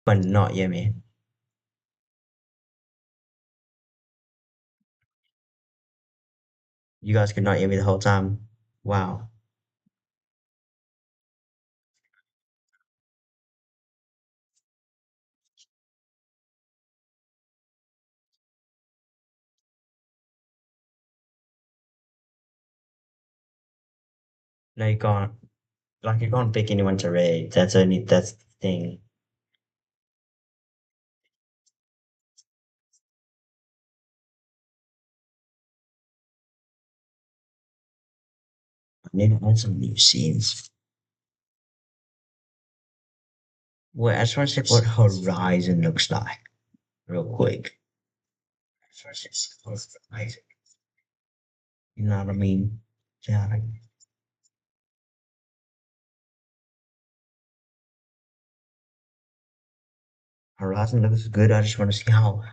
but not hear me. You guys could not hear me the whole time. Wow. No, you can't. Like, you can't pick anyone to raid. That's the thing. I need to add some new scenes. Wait, I just want to check what Horizon looks like real quick. I just want to check what Horizon. You know what I mean? Yeah, like, Horizon looks good. I just want to see how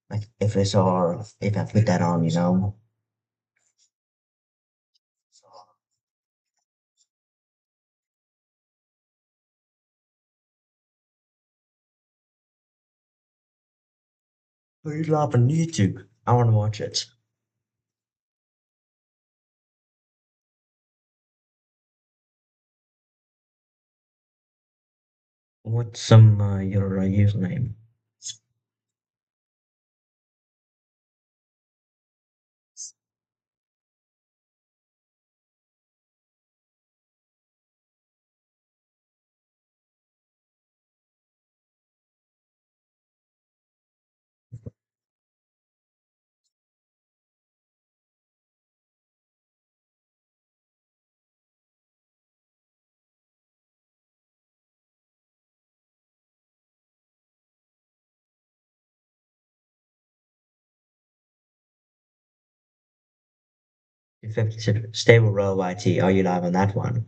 like if it's all if I put that on, you know. Put it up on YouTube. I want to watch it. What's your username? If 57 stable row YT, are you live on that one?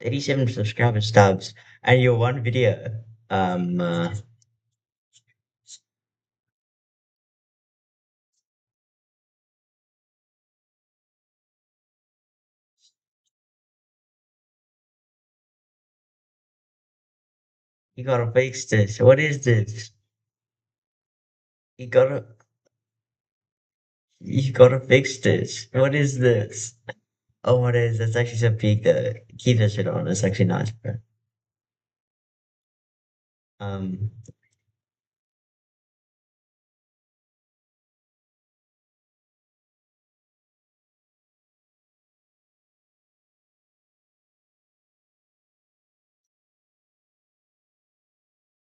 87 subscriber stubs and your one video. You gotta fix this. What is this? You gotta you gotta fix this. What is this? Oh, what is that's actually some peak though. Keep that shit on. It's actually nice, bro. Um,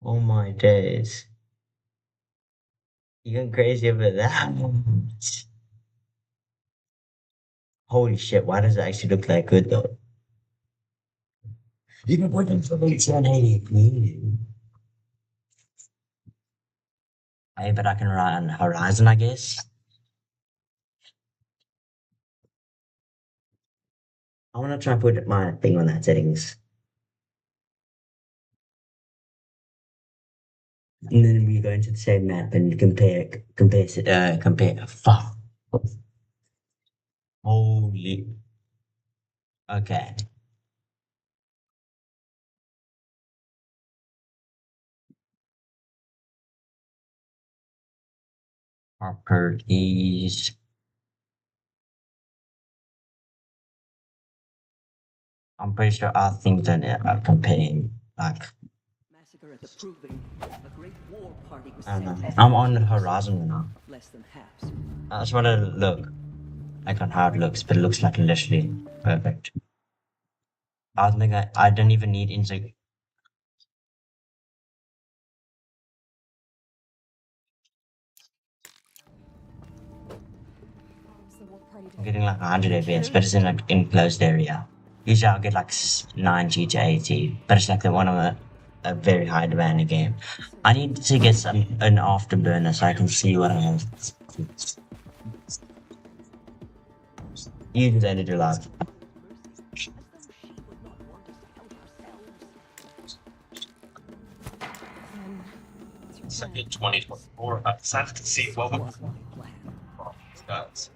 oh my days. You going crazy over that? Holy shit, why does it actually look that good though? You can put it for 1080p. Hey, but I can run Horizon, I guess. I wanna try put my thing on that settings. And then we go into the same map and compare. Fuck. Holy. Okay. Properties. I'm pretty sure our things are comparing. Like, Massacre at the Proving, a great war party was I don't sent know. to I'm on the Horizon now. less than halves. I just wanna look. Like on how it looks, but it looks like literally perfect. I don't think I don't even need insect. I'm getting like 100 FPS, but it's in like enclosed area. Usually I'll get like 90 to 80, but it's like the one on a very high demand game. I need to get an afterburner so I can see what I have. Use energy life. Second 2024. I decided to see what would guys.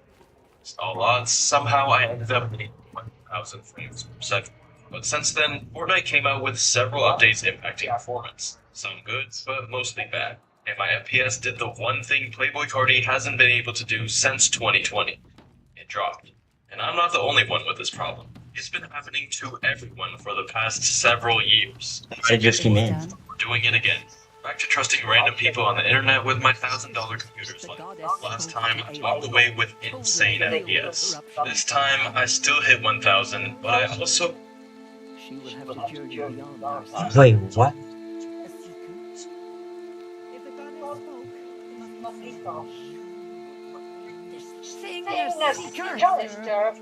So somehow I ended up getting 1,000 frames per second. But since then, Fortnite came out with several updates impacting performance. Some good, but mostly bad. And my FPS did the one thing Playboy Cardi hasn't been able to do since 2020. It dropped. And I'm not the only one with this problem. It's been happening to everyone for the past several years. I just came in. We're doing it again. Back to trusting random people on the internet with my $1,000 computers like last time I walked away with insane FPS. This time I still hit 1000, but I also She will have to journey beyond our Wait, what? Saying they're seekers, sir.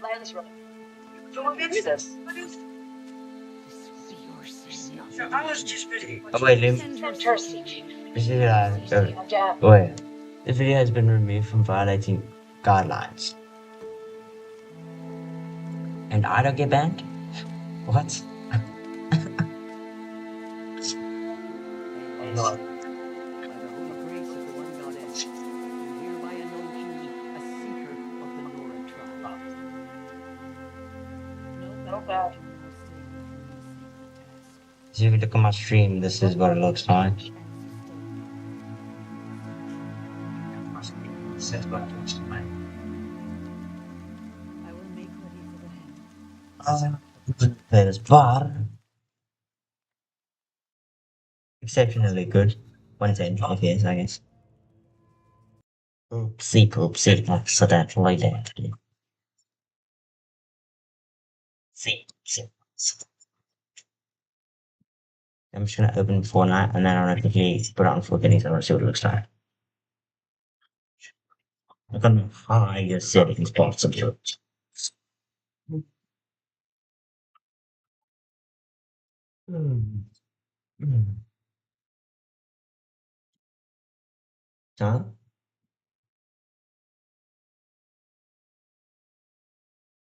Lens right. So what is this? I was just busy. Oh, wait, Lim. Center siege. This is, Jab. wait. This video has been removed from violating guidelines. And I don't get banned? What? By the holy grace of the one goddess, and hereby unknown to me, a seeker of the Nora tribe. No bad. As you look at my stream, this is what it looks like. This is what it looks like. I will make ready for the hand. Play this bar. Exceptionally good. 110 FPS, I guess. Oopsie, accidentally did. See. I'm just gonna open Fortnite and then I'm gonna quickly put it on full settings and I'll see what it looks like. I'm gonna higher settings possible. Huh?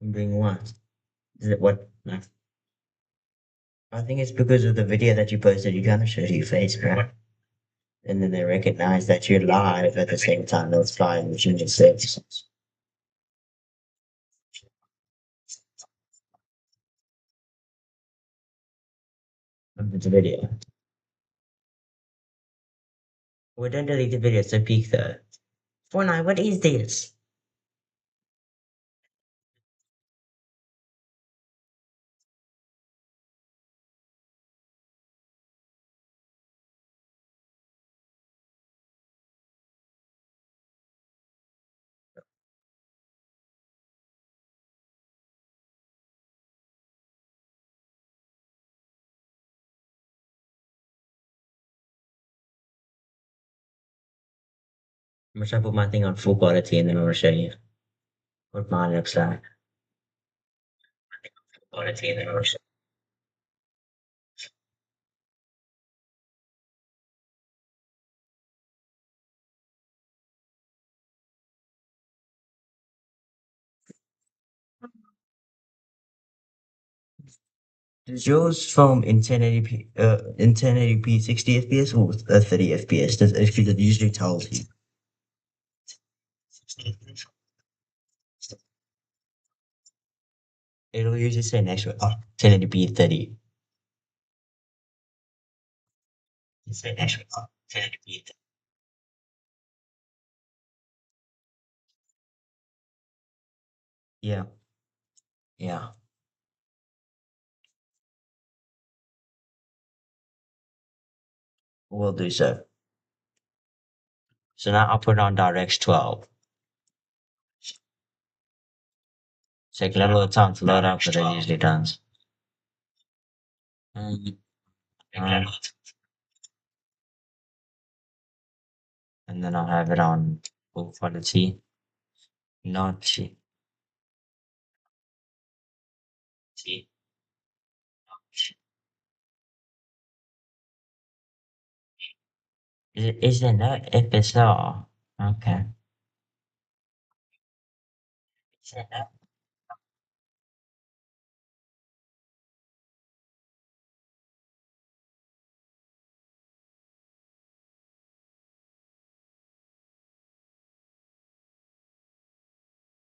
I'm doing what? Is it what? No. I think it's because of the video that you posted, you kind of showed your face, right? And then they recognize that you're live at the same time that's flying, which makes sense. Of the video. We don't delete the video, so peak though. Fortnite, what is this? I'm gonna try to put my thing on full quality and then I'm gonna show you what mine looks like. Quality and then I'm gonna show you. Does yours film in 1080p, in 1080p 60 FPS or 30 FPS? Does it usually tells you? It'll usually say next to it, 1080p 30. It say next to it, 1080p 30. Yeah, yeah, we'll do so. So now I'll put it on DirectX 12. Take a little time to load up, but it usually does. Mm, um, and then I'll have it on full quality. Not cheap. Is there no FSR? Okay. Is there no?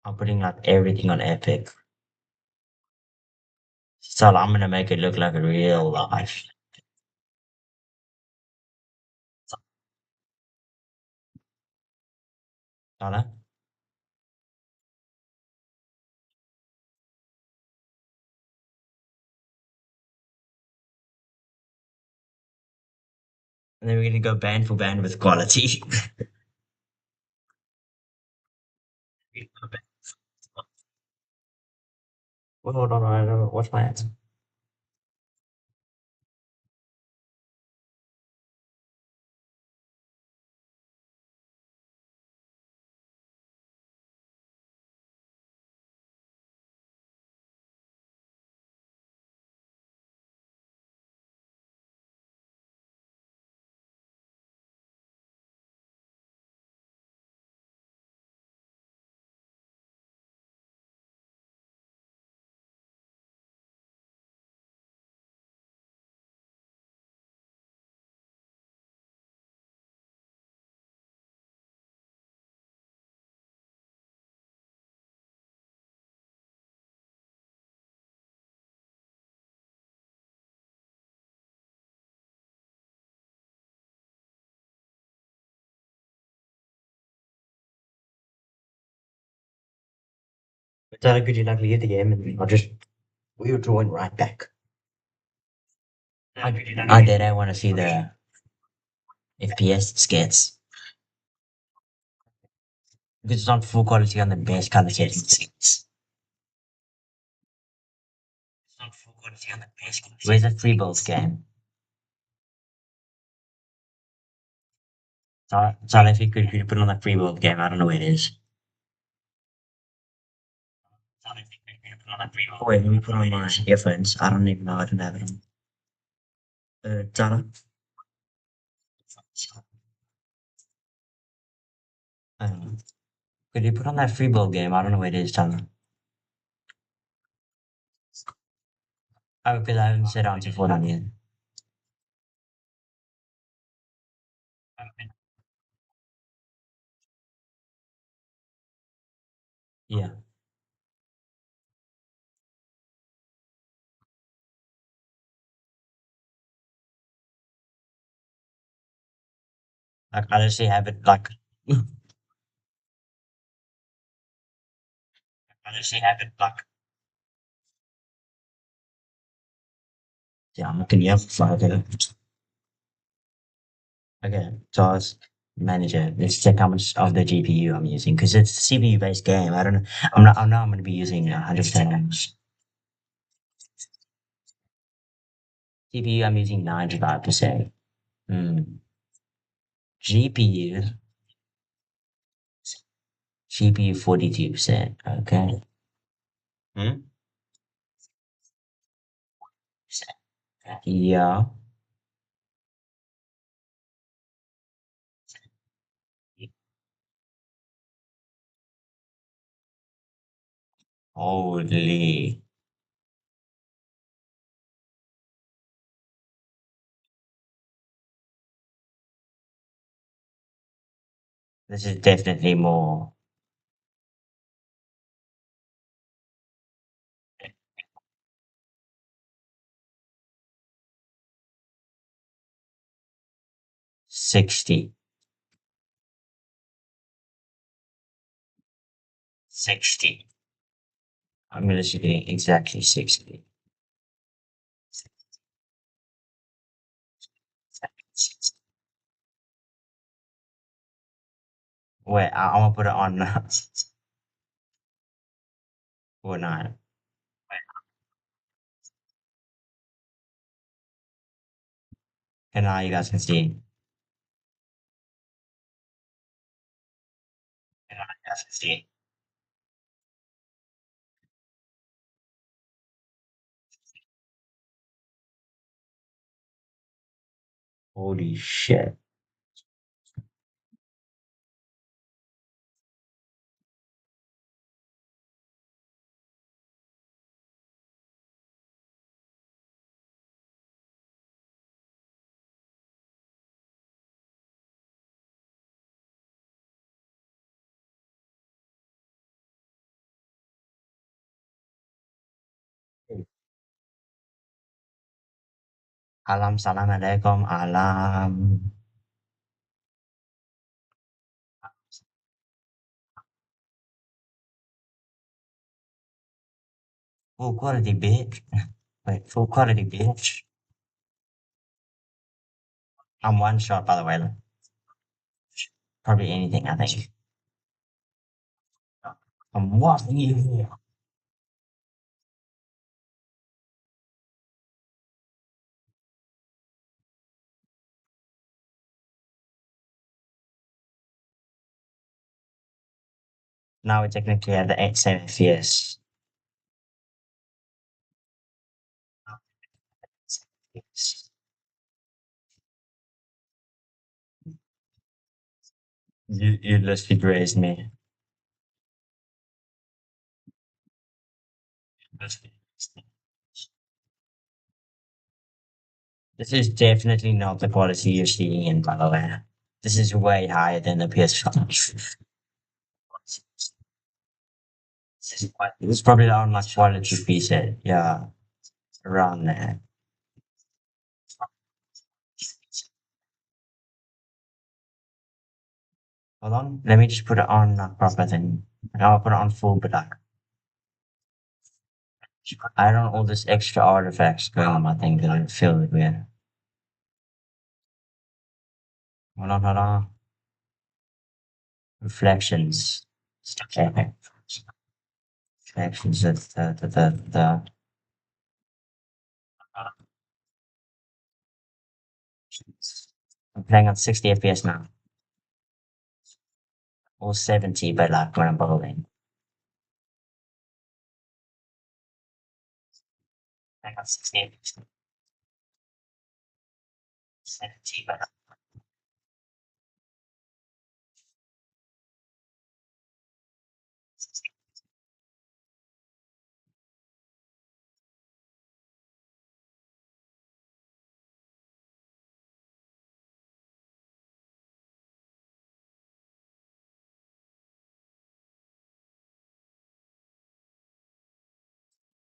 I'm putting like everything on Epic. So I'm gonna make it look like a real life. Donna? And then we're gonna go band for band with quality. Well, hold on, I don't know. What's my answer? Tell could you like leave the game and I'll just we were drawing right back. I did. I want to see the FPS skits because it's on full quality on the best color settings. It's on full quality on the best. Where's the free builds game? So if you could put on the free build game, I don't know where it is. Oh, wait, let me put on my earphones. I don't even know. I don't have it on. Zara? I don't know. Could you put on that free build game? I don't know where it is, Zara. Oh, because I haven't set on to Fortnite yet. Yeah. Like, I literally have it, like, I literally have it, like, yeah, I'm looking here for okay. Okay, task manager. Let's check how much of the GPU I'm using because it's a CPU based game. I don't know. I know I'm going to be using 100% CPU. I'm using 95%. Hmm. GPU. GPU 42%. Okay. Hmm? Yeah. Holy. This is definitely more. 60. 60. I'm literally exactly 60. Wait, I'm gonna put it on now. Or not. And now you guys can see. And now you guys can see. Holy shit. Alam, salam alaikum, alam. Full quality, bitch. Wait, full quality, bitch. I'm one shot, by the way. Like, probably anything, I think. I'm watching you here. Now we technically have the 8 same FPS. You literally raised me. This is definitely not the quality you're seeing in, by the way. This is way higher than the PS5. It's probably on like quality PC. Yeah, around there. Hold on, let me just put it on proper thing. I'll put it on full, but like, I don't all this extra artifacts going on my thing that I feel it weird. Hold on. Reflections. Okay. Reflections. I'm playing on 60 FPS now. Or 70, but like when I'm bowling. Playing on 60 FPS. 70, but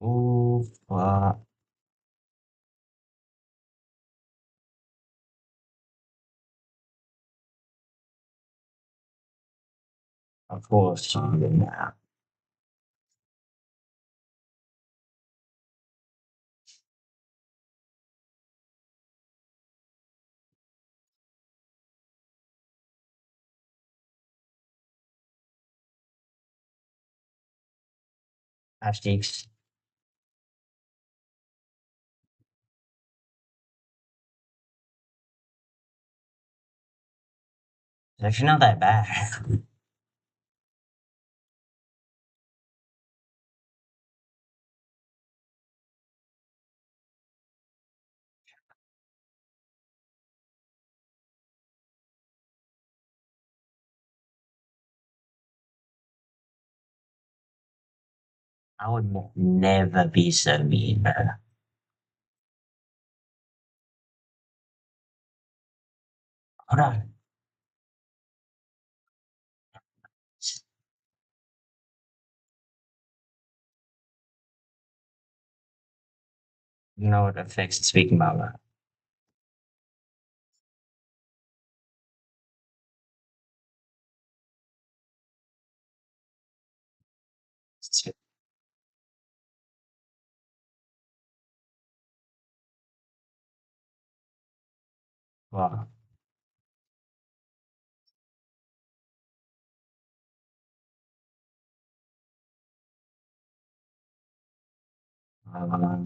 ooh, of course. Yeah. Hashtags. It's actually not that bad. I would never be so mean, bro. Hold on. You know what effects speaking about that? Wow.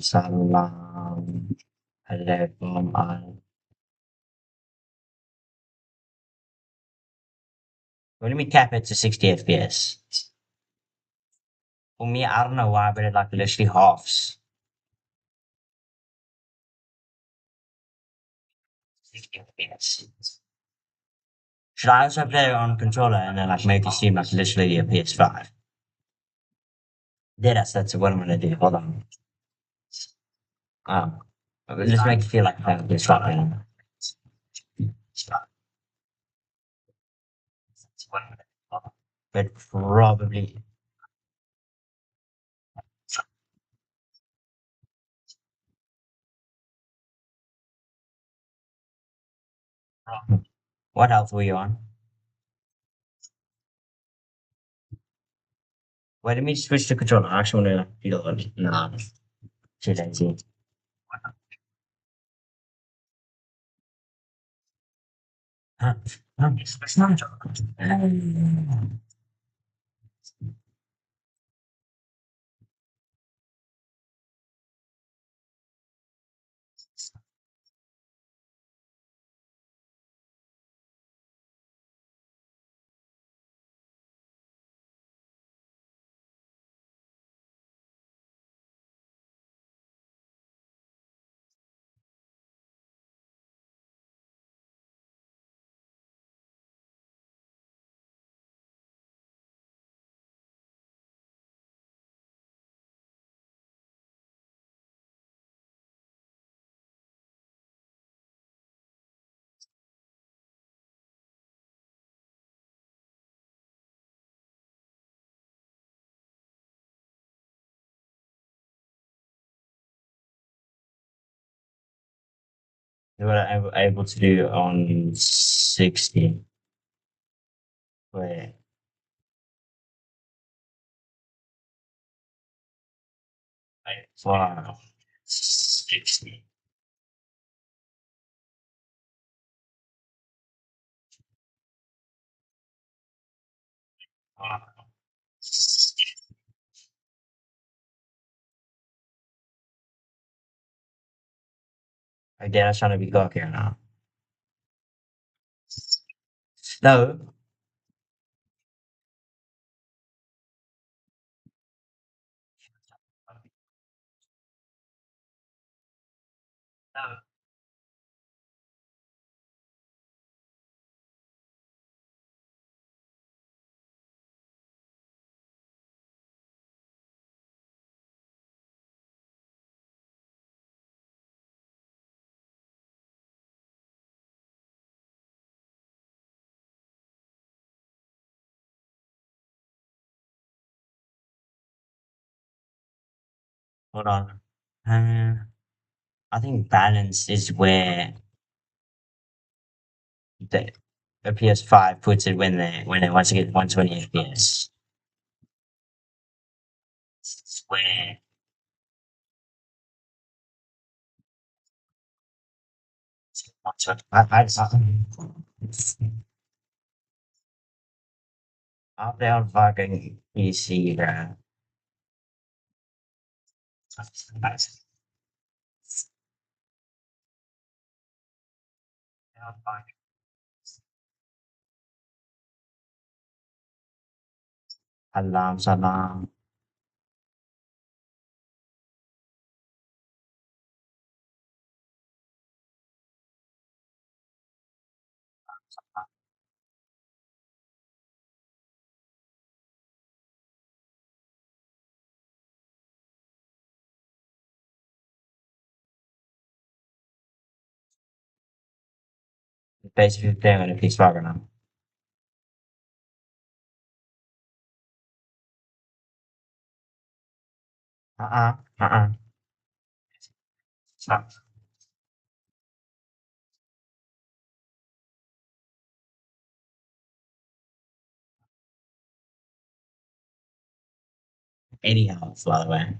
Salam alaikum. When we cap it to 60 FPS, for me, I don't know why, but it like literally halves. 60 FPS. Should I also play it on controller and then like make it seem like literally a PS5? Yeah, that's what I'm gonna do. Hold on. Um, let's make it feel like a PS5. But probably What health were you on? Wait, let me switch to controller. I actually want to feel it. Nah, too lazy. Huh? It's not. What I'm able to do on 60. Wait, wow. 60. Wow. Again, I'm trying to be cocky here now. No, no. Hold on. I think balance is where the PS5 puts it when they want to get 120 FPS. It's where I'm down fucking PC, bro. Alarm, salam. Basically playing on a PS5 right now. Uh-uh, uh-uh. Stop. Anyhow, by the way.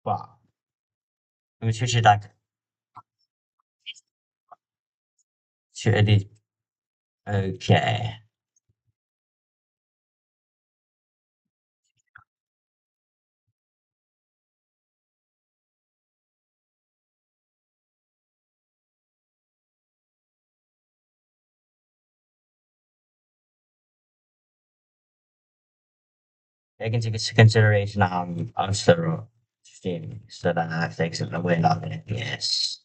Wow. Let me switch it like to edit. Okay. Take into consideration I'm still streaming, so that takes it away a lot of FPS.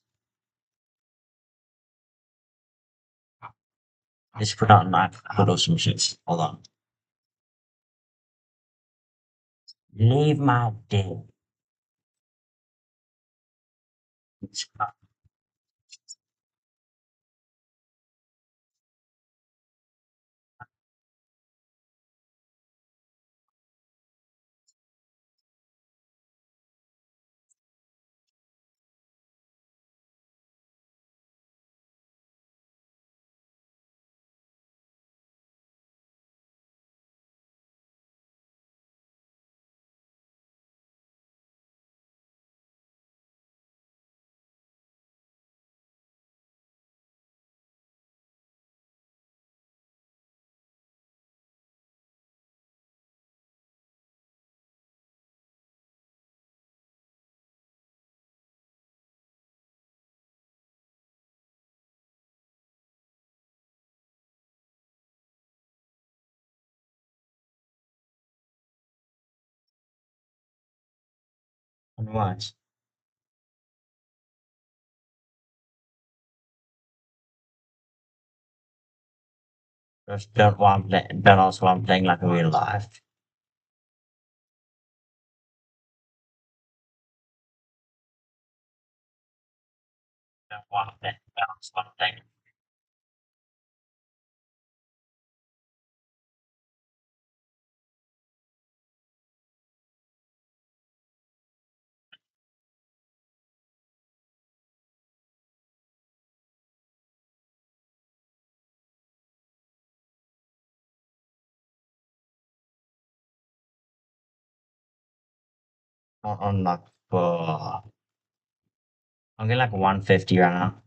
Just put on my put on some shit. Hold on. Leave my dick. On what? Just don't want play, don't also want playing like a real life. Don't want play, don't also want playing. On like for I'm getting like 150 right now.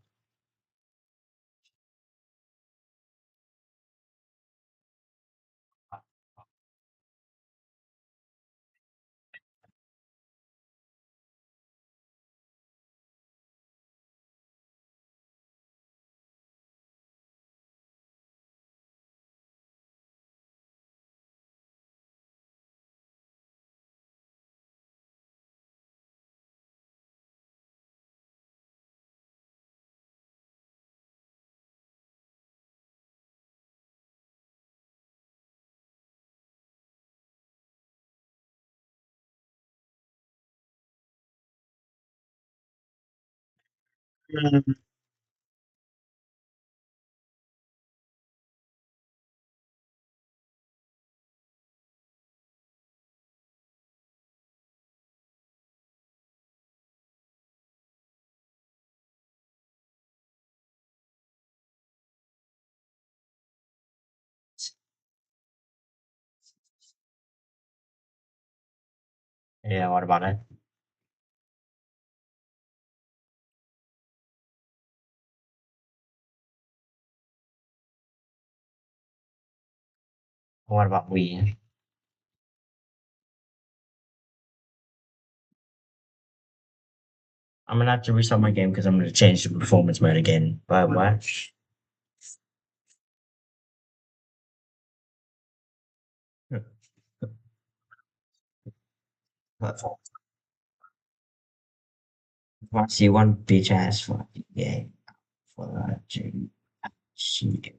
Mm. Yeah, what about it? What about we? I'm gonna have to restart my game because I'm gonna change the performance mode again. But what? I see one bitch ass fucking game for to see.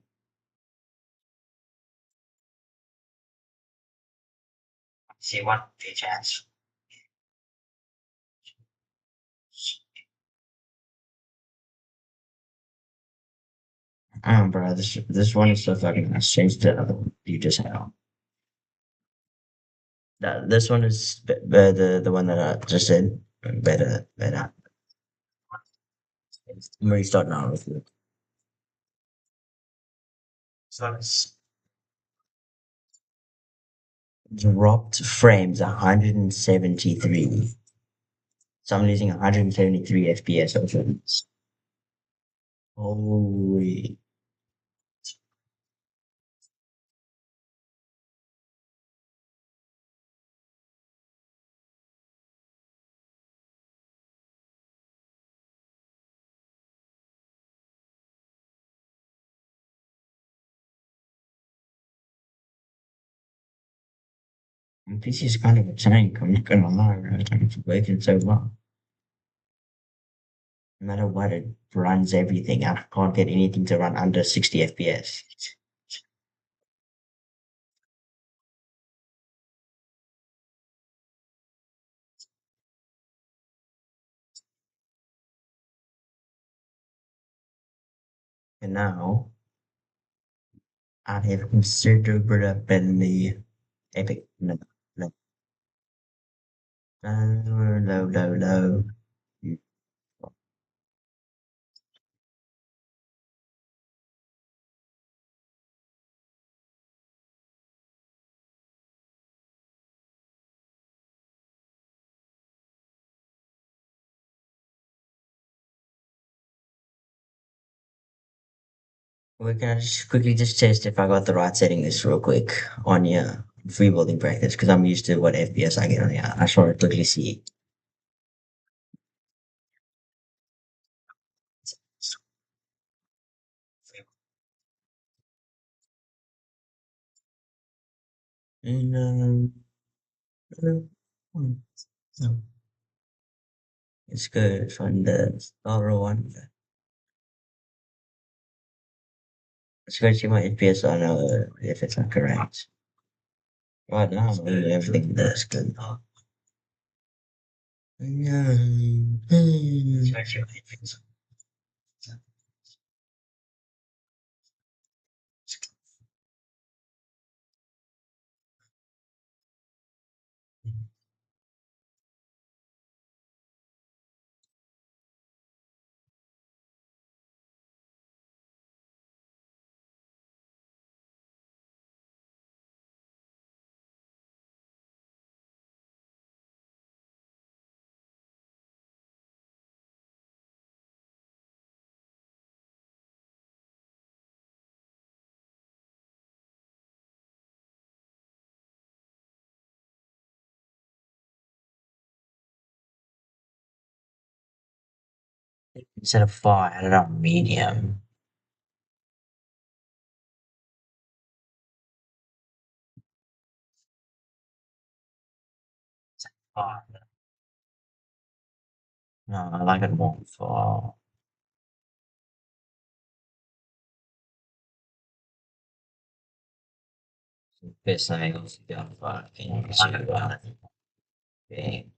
See one bitch ass. Bro, this one is so fucking nice. Change the other one you just had on. This one is the one that I just said. Better. I'm restart now with it. So it's dropped frames 173. So I'm losing 173 FPS over this. Holy. My PC is kind of a tank. I'm not gonna lie, right? It's working so well. No matter what, it runs everything. I can't get anything to run under 60 FPS. And now I have considerably epic. No, no, no. We can just quickly just test if I got the right setting this real quick on your free building practice because I'm used to what FPS I get on here. I just want to quickly see. No, no, no. It's good from the Star one. It's going to see my FPS on if it's not correct. Right now, everything does good. Yeah. Instead of 4, I had it on medium. Oh, no, I like it more for best angles to go for into being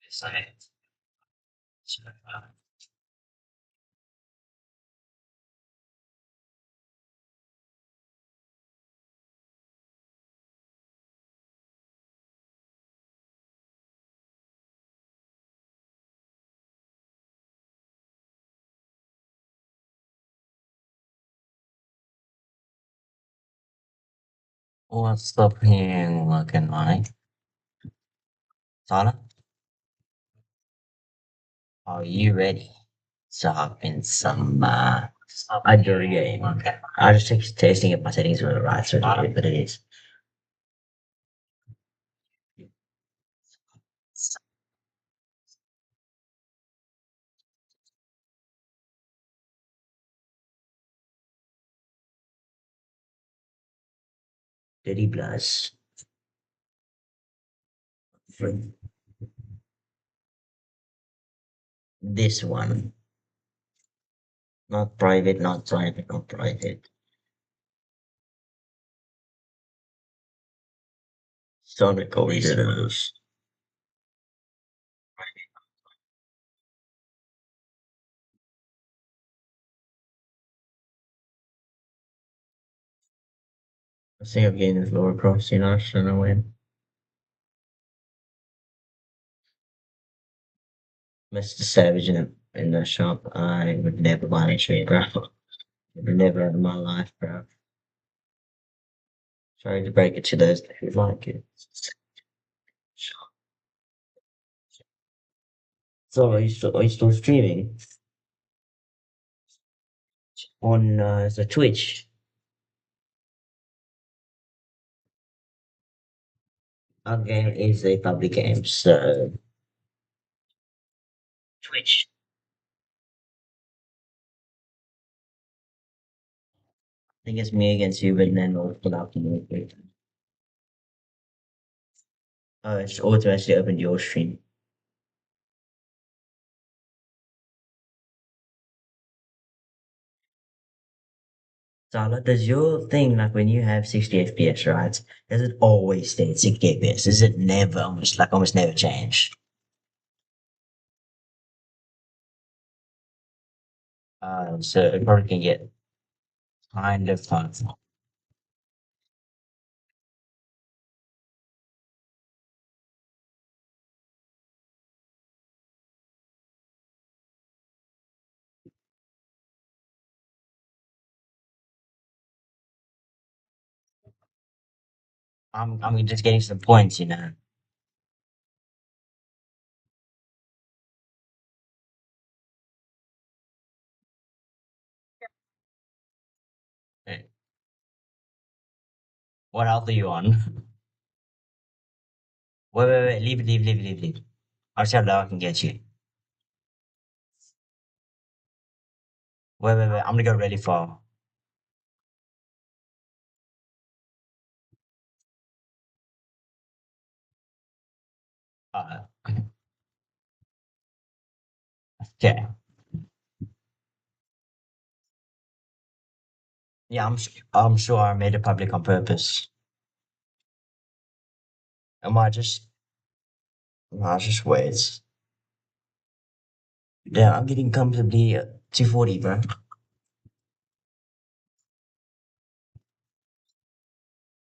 best angles. What's the ping looking like? Sana, are you ready? So hop in some a dirty game. Okay. I was just tasting if my settings were right, so but it is. Dirty Plus. For this one. Not private, not private, not private. Sonic Originals. I think I'm getting this lower cross, you know, I don't know when. Mr. Savage in the shop. I would never buy a trade, bro. Never in my life, bro. Sorry to break it to those who like it. So are you still streaming on the Twitch? Our game is a public game, so Twitch. I think it's me against you, but then we'll pull out the movie. Oh, it's automatically opened your stream. Sala, does your thing, like when you have 60 FPS, right? Does it always stay at 60 FPS? Does it never, almost never change? So it probably can get kind of fun. I'm just getting some points, you know. Eh, what health are you on? Wait, leave. I'll see how low I can get you. Wait, I'm gonna go really far. Okay. Yeah, I'm sure I made it public on purpose. Am I just? No, just wait. Yeah, I'm getting comfortably 240, bro.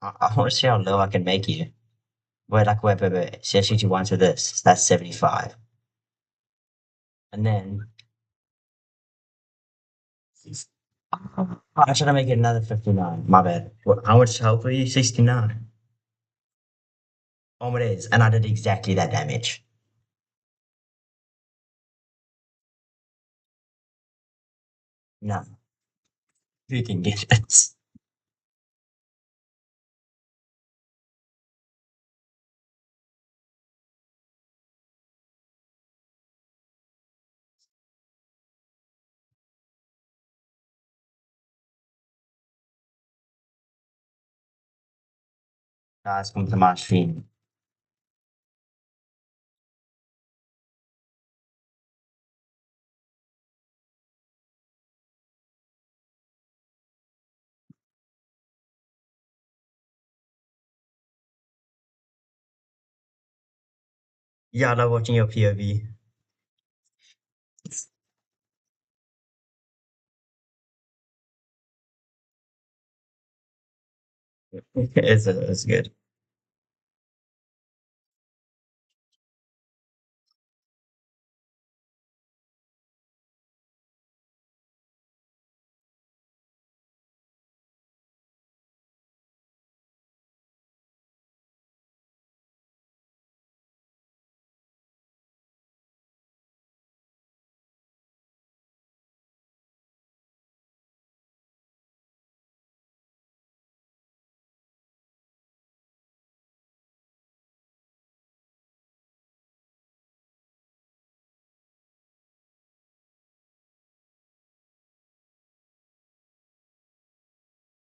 I want to see how low I can make you. Wait. Say shooty one to this. That's 75. And then I should make it another 59. My bad. What, how much health were you? 69. Oh, it is. And I did exactly that damage. No, you can get it. Guys, come to my stream. Yeah, I love watching your POV. It's good.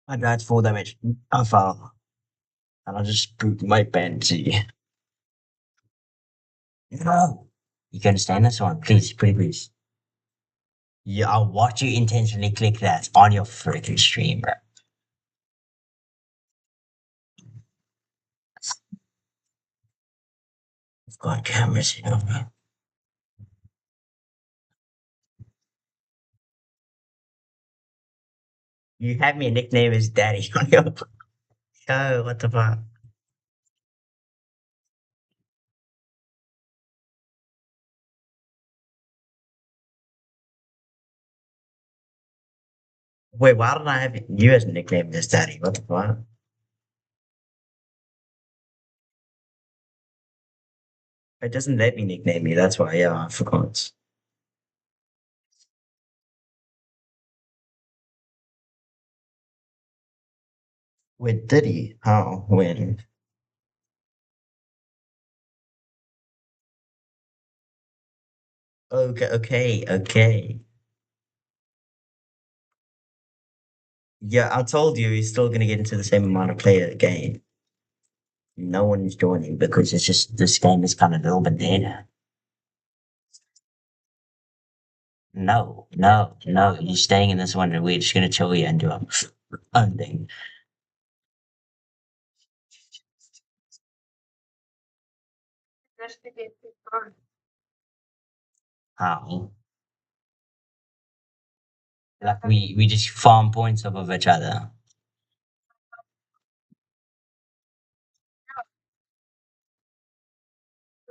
I died 4 damage. I fell. And I just pooped my pants. No. You can understand this one, please, pretty please. Yeah, I'll watch you intentionally click that on your freaking stream, bro. I've got cameras, you know. You have me nickname as Daddy on your. Oh, what the fuck? Wait, why did I have you as a nickname as Daddy? What the fuck? It doesn't let me nickname you. That's why. Yeah, I forgot. Wait, did he? How? When? Okay. Yeah, I told you he's still gonna get into the same amount of player game. No one's joining because it's just this game is kind of a little bit dead. No. You're staying in this one and we're just gonna chill you and do our own thing. Investigate the front. How? Like we just farm points off of each other.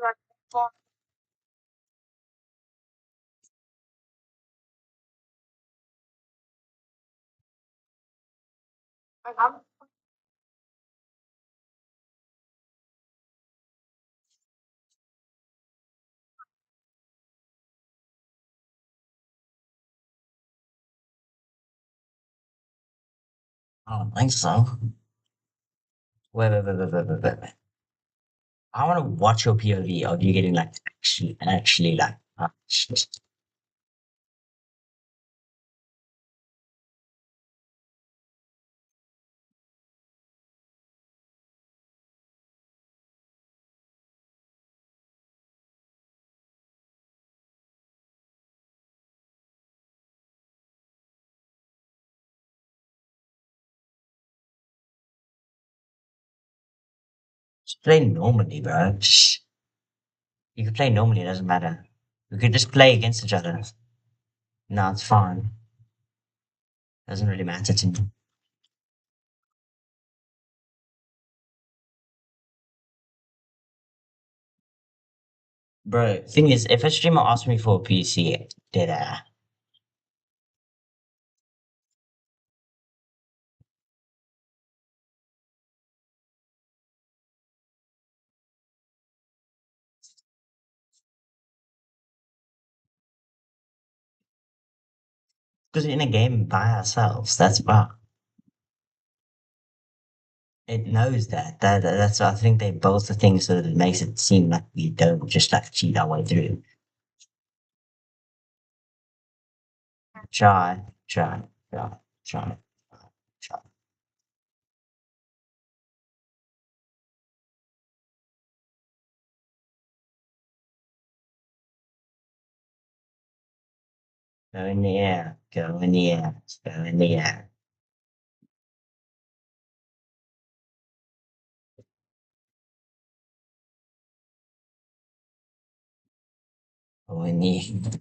Like, for- I'm I don't think so. Wait. I want to watch your POV of you getting like actually like. Just play normally, bro. You can play normally, it doesn't matter. We could just play against each other. No, it's fine. Doesn't really matter to me. Bro, thing is, if a streamer asks me for a PC, dead ass. Because we're in a game by ourselves, that's why. It knows that. That's I think they both the things so that it makes it seem like we don't just like cheat our way through. Try, try, try, try, try. Go in the air, go in the air, go in the air. Go in the air.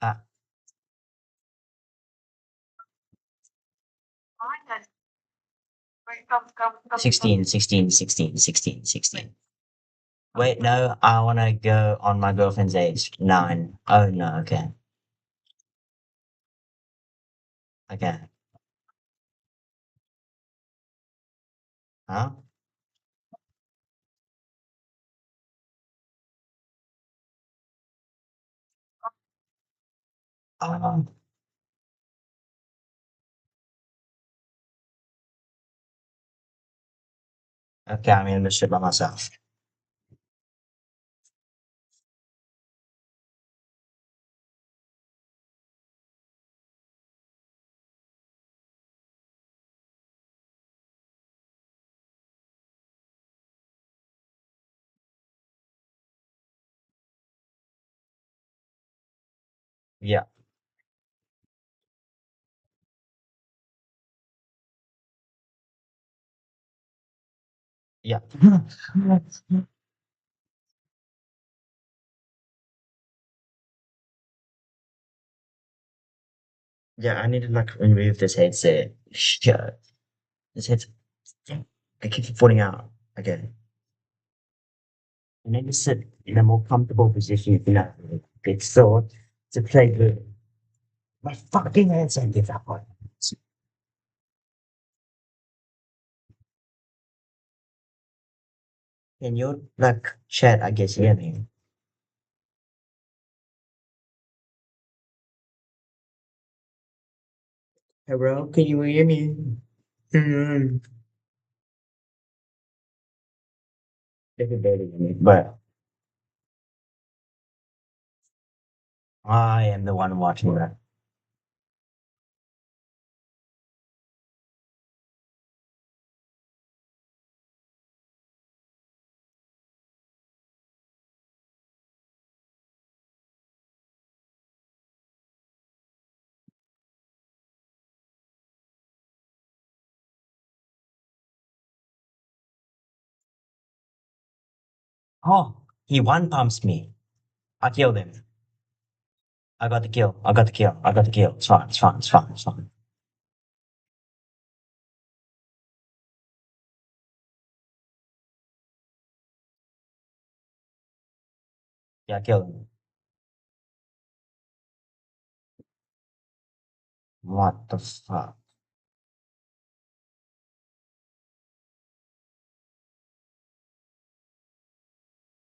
Ah, Fine then. Wait, come. 16, 16, 16, 16, 16. Wait, no, I wanna go on my girlfriend's age. 9. Oh no, okay. Okay. Huh? Oh, okay, I'm in the shit by myself. Yeah, yeah. Yeah, I need to like remove this headset. Yeah, this headset. I keep falling out again. I need to sit in a more comfortable position, you know, get still to play good. My fucking headset give up on. Can you like chat? I guess hear me. Hey bro, can you hear me? Mm-hmm. They can barely hear me, but I am the one watching that. Oh, he one pumps me. I killed him. I got the kill. I got the kill. I got the kill. It's fine. It's fine. It's fine. It's fine. Yeah, I killed him. What the fuck?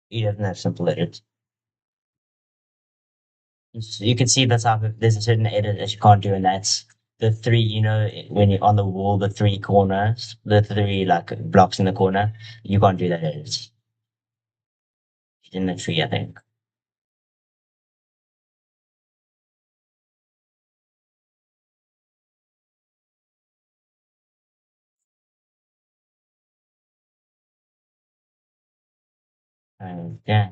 He doesn't have simple edits. You can see that's how there's a certain edit that you can't do, and that's the three. You know, when you're on the wall, the three corners, the three like blocks in the corner. You can't do that edit. In the tree, I think. Yeah.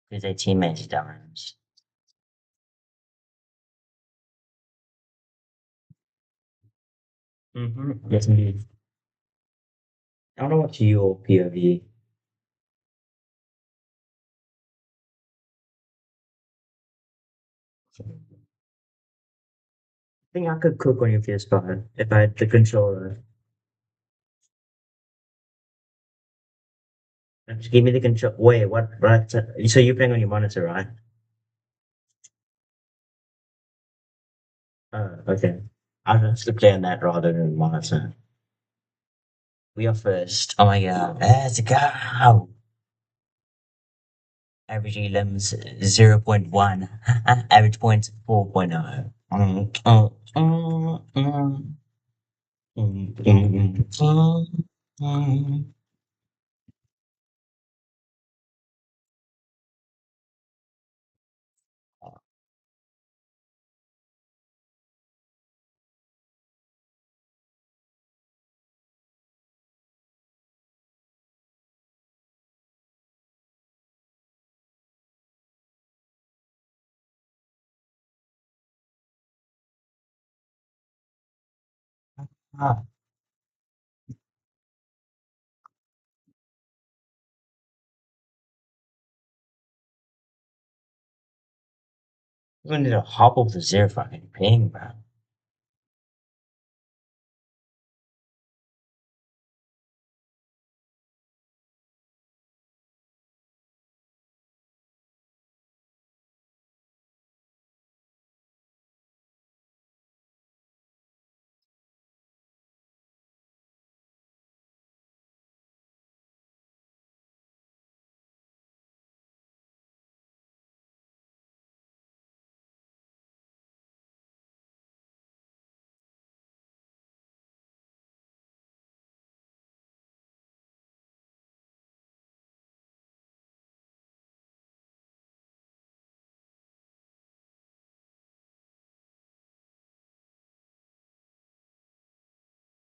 because their teammates don't. Yes, indeed. I don't know what's your POV. I think I could cook on your PS5 if I had the controller. Just give me the control. Wait, what? Right. So you're playing on your monitor, right? Okay. I'll just play on that rather than monitor. We are first. Oh my god. Let's go. Average elims 0.1. Average points 4.0. We need to hop over the zero fucking ping, bro.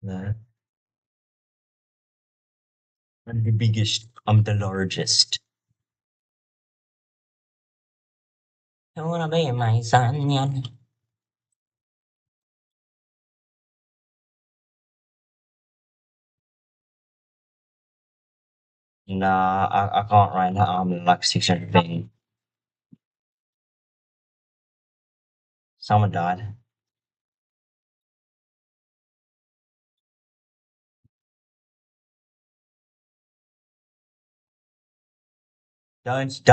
No. I'm the biggest. I'm the largest. I wanna be my son, yeah. Nah, I can't right now. I'm like 600 ping. Someone died. Don't.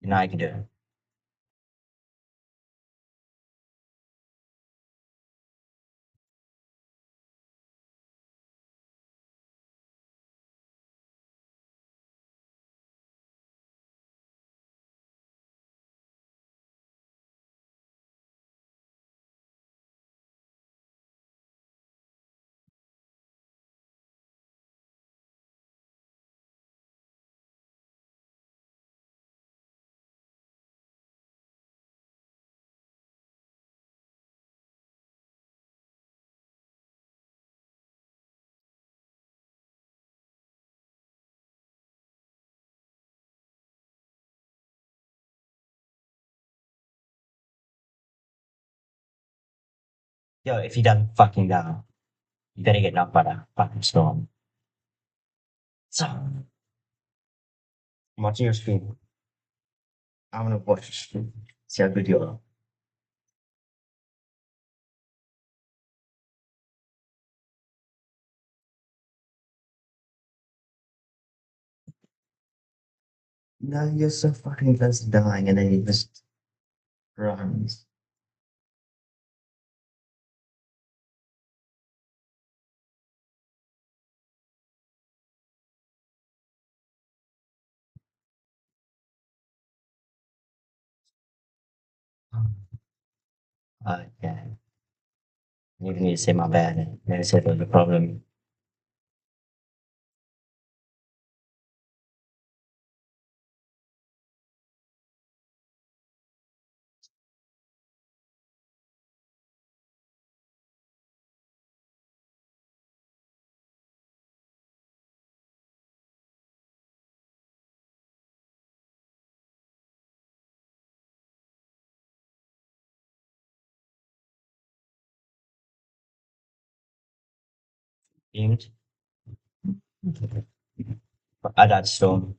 You know I can do it. Yo, if you don't fucking die, you better get knocked by the fucking storm. So, I'm watching your stream. I'm gonna watch your stream. See how good you are. No, you're so fucking close to dying and then you just runs. Okay. You need to say my bad. Maybe say there's a problem. Beamed. I died storm.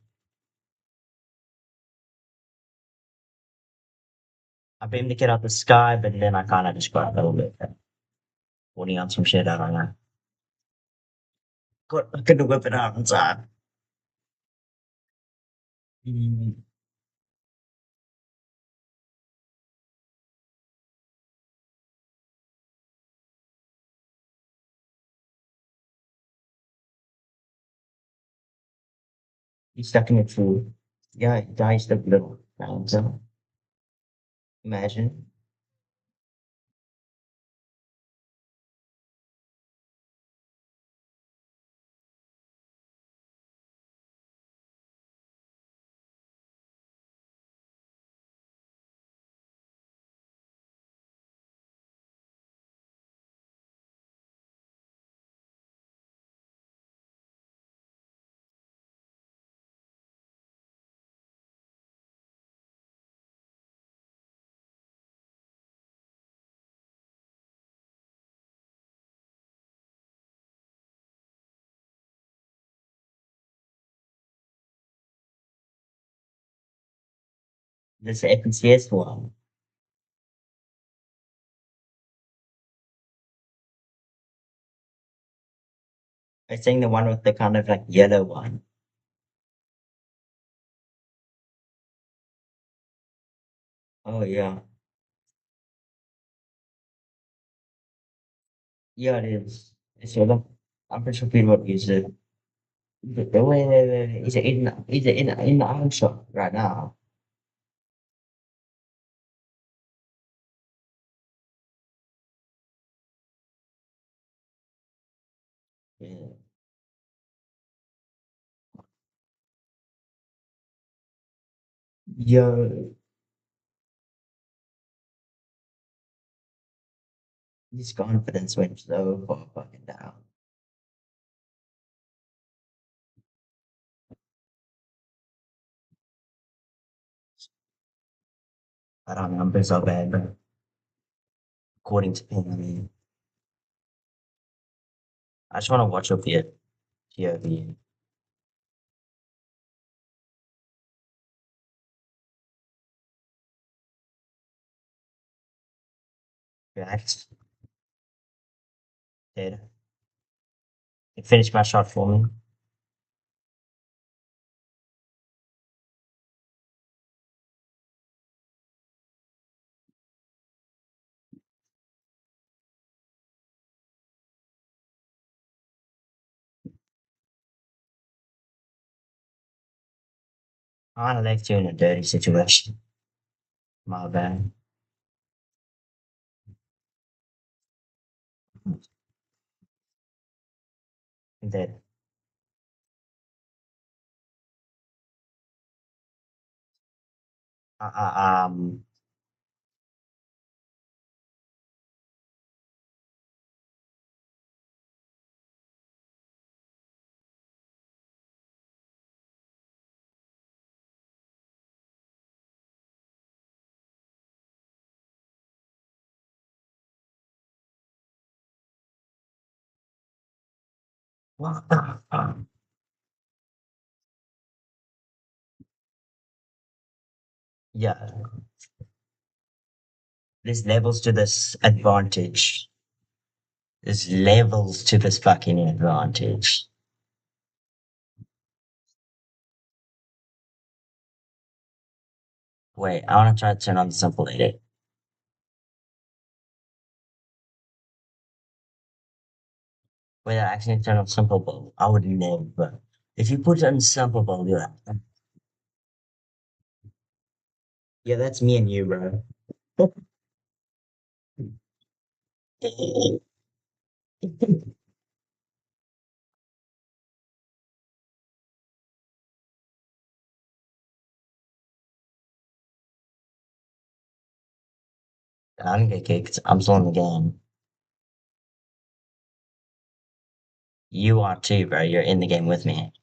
I beamed the kid out the sky, but then I kind of just got a little bit holding on some shit. I don't know. I couldn't whip it out in time. Mm, he's stuck in the tree. Yeah, he dies the little round zone. Imagine. This is the FNCS one. I think the one with the kind of like yellow one. Oh yeah. Yeah, it is. It's yellow. I'm pretty sure people would use it. Wait. Is it in the item shop right now? Yeah. Yo, his confidence went so far fucking down. I don't know, I'm so bad, but according to him, I mean, I just want to watch up the POV. React. Did. It finished my shot for me. I left you in a dirty situation. My bad. Did. Uh, uh, um, what the fuck? Yeah, there's levels to this advantage. There's levels to this fucking advantage. Wait, I want to try to turn on the simple edit. Wait, I actually turn on simple build. I would never. If you put it on simple build, you're like, yeah, that's me and you, bro. I didn't get kicked. I'm still in the game. You are too, bro. You're in the game with me.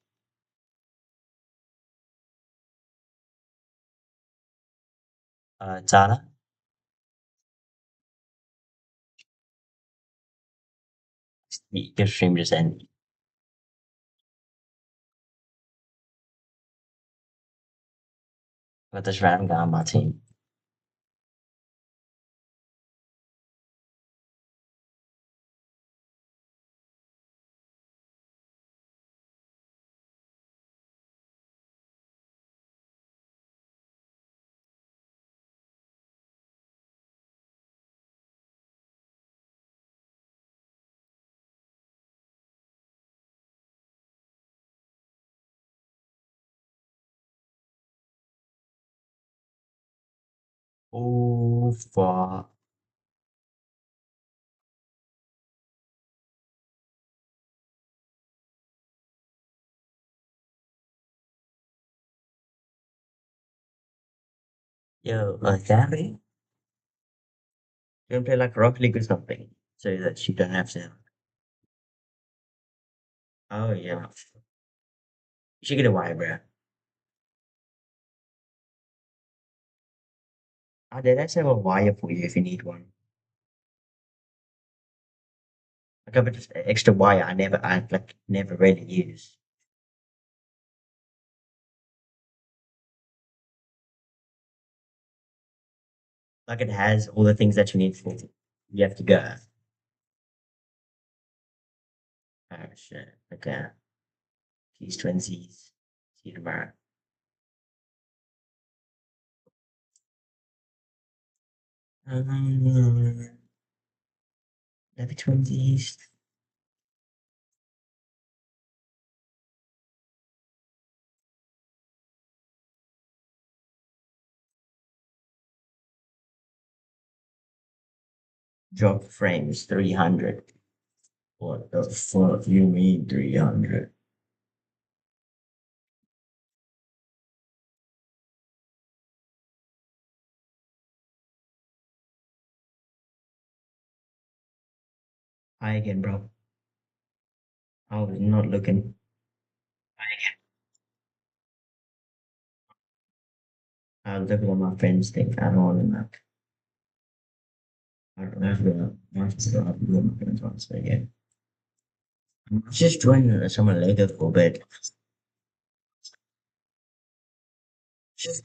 Tana? Your stream just ended. With this random guy on my team. Oh, fuck. Yo, Gabby, you wanna play like Rocket League or something? So that you don't have to. Oh, yeah. You should get a wire, bro. I did actually have a wire for you if you need one. Like I have just extra wire I like never really use. Like it has all the things that you need for you have to go. Oh shit. Okay. These twinsies. See you tomorrow. Maybe twinsies. Drop frames 300. What the fuck you mean 300? Hi again, bro. I was not looking. Hi again. I was looking at my friends thing. I don't want to look. I don't know if I'm not going to answer again. I'm just joining someone later for bed. Just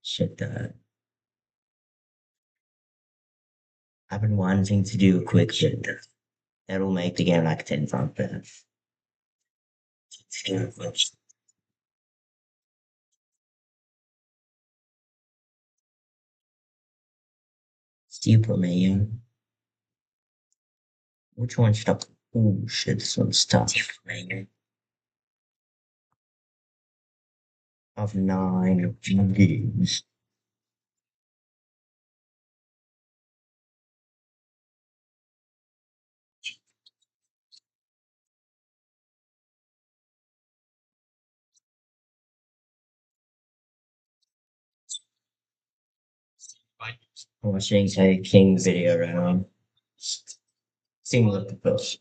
shit. I've been wanting to do a quick shit. That'll make the game like 10 times better. Stupid man. Which one should I? Oh shit, this one's tough. Man. Of 9 games. I'm watching a King video right now. Seeing what the post.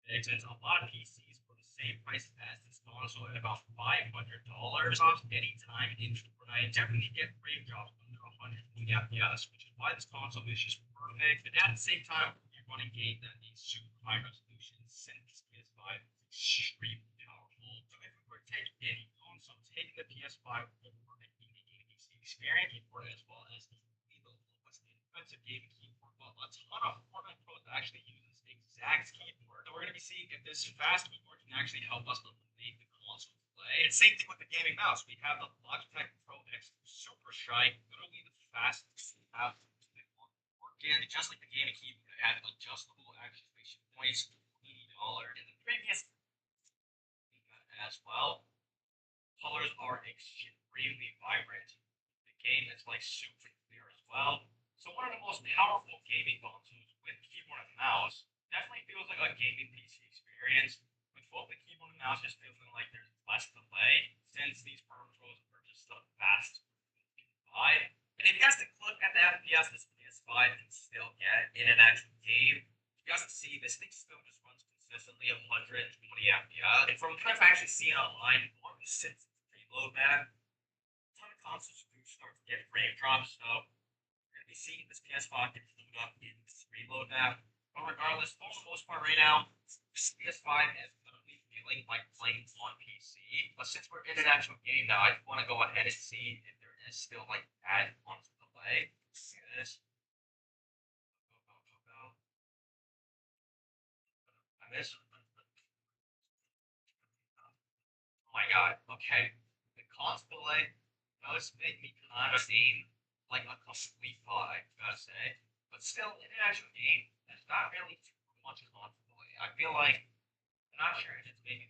It's a lot of PCs for the same price as this console at about $500 off anytime in Fortnite. Definitely get frame drops under 120 FPS, which is why this console is just perfect. But at the same time, you're running games that need super high resolution since PS5 is extremely powerful. So if we were to take any console, taking the PS5 over making the gaming PC experience important as well as the lowest expensive gaming keyboard. But a ton of Fortnite pros actually use this exact keyboard. So we're going to be seeing if this fast keyboard can actually help us eliminate the console play. And same thing with the gaming mouse. We have the Logitech Pro X Super Strike, literally the fastest we have again, just like the gaming keyboard, it had adjustable action station points, $80. In the previous as well, colors are extremely vibrant. The game is like super clear as well. So one of the most powerful gaming consoles with keyboard and mouse definitely feels like a gaming PC experience. With both the keyboard and mouse, just feeling like there's less delay since these peripherals are just so fast. And if you guys take a look at the FPS this PS5 can still get in an actual game, you guys can see this thing still just runs consistently 120 FPS. And from what I've actually seen online, since it's preload map, a ton of consoles do start to get frame drops. So we're going to be seeing this PS5 get flew up in this reload map. But regardless, for the most part right now, this PS5 is literally feeling like playing on PC. But since we're in an actual game now, I want to go ahead and see if there is still like add on to the delay. See this. Go. I miss. Oh my god. Okay. The console delay does make me kind of seem like a complete bot, I gotta say. But still, in an actual game, there's not really too much console delay. I feel like I'm not sure if it's maybe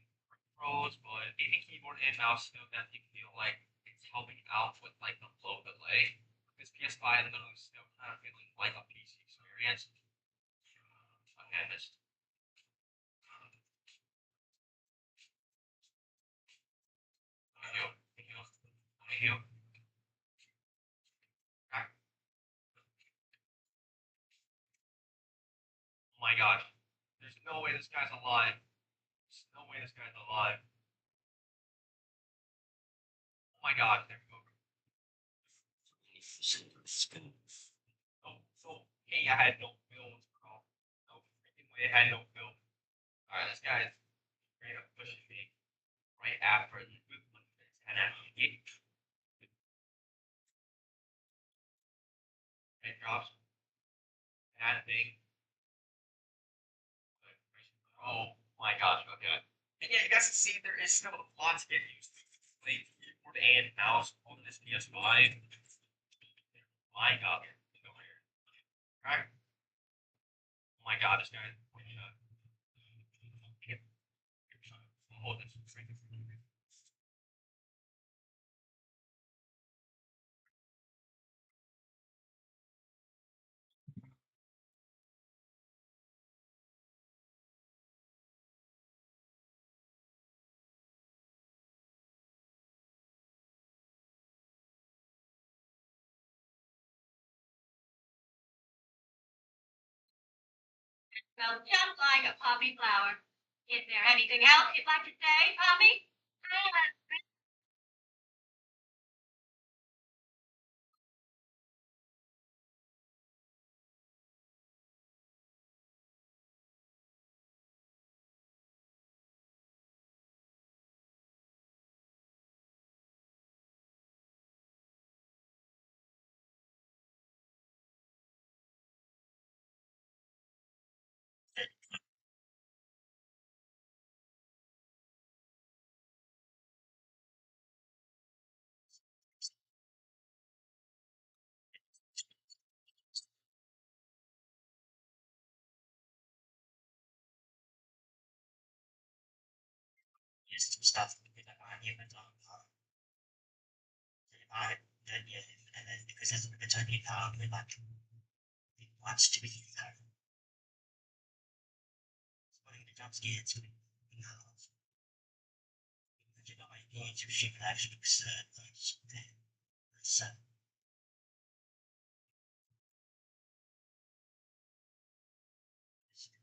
pros, but gaming keyboard and mouse still definitely feel like it's helping out with like the flow delay. Because PS5 literally still kind of feeling like a PC experience. Again, this. Thank you. Oh my gosh. There's no way this guy's alive. There's no way this guy's alive. Oh my god, there we go. So, hey, I had no films, bro. No freaking way I had no film. Alright, this guy is straight up pushing me right after the good one. And I'm getting it drops. Bad thing. Oh my gosh, okay. And yeah, you guys can see there is still a lot to get used to. Like keyboard and mouse on this PS5. My god. Right? Oh my god, this guy. Hold this. Smells just like a poppy flower. Is there anything else you'd like to say, Poppy? Just some stuff with behind him and then yeah, and then because it's only with like it wants to be spotting the jump scares with you know my needs if she could actually observe those so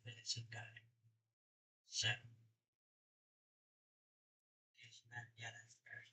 it's a guy. So, yeah, that's fair.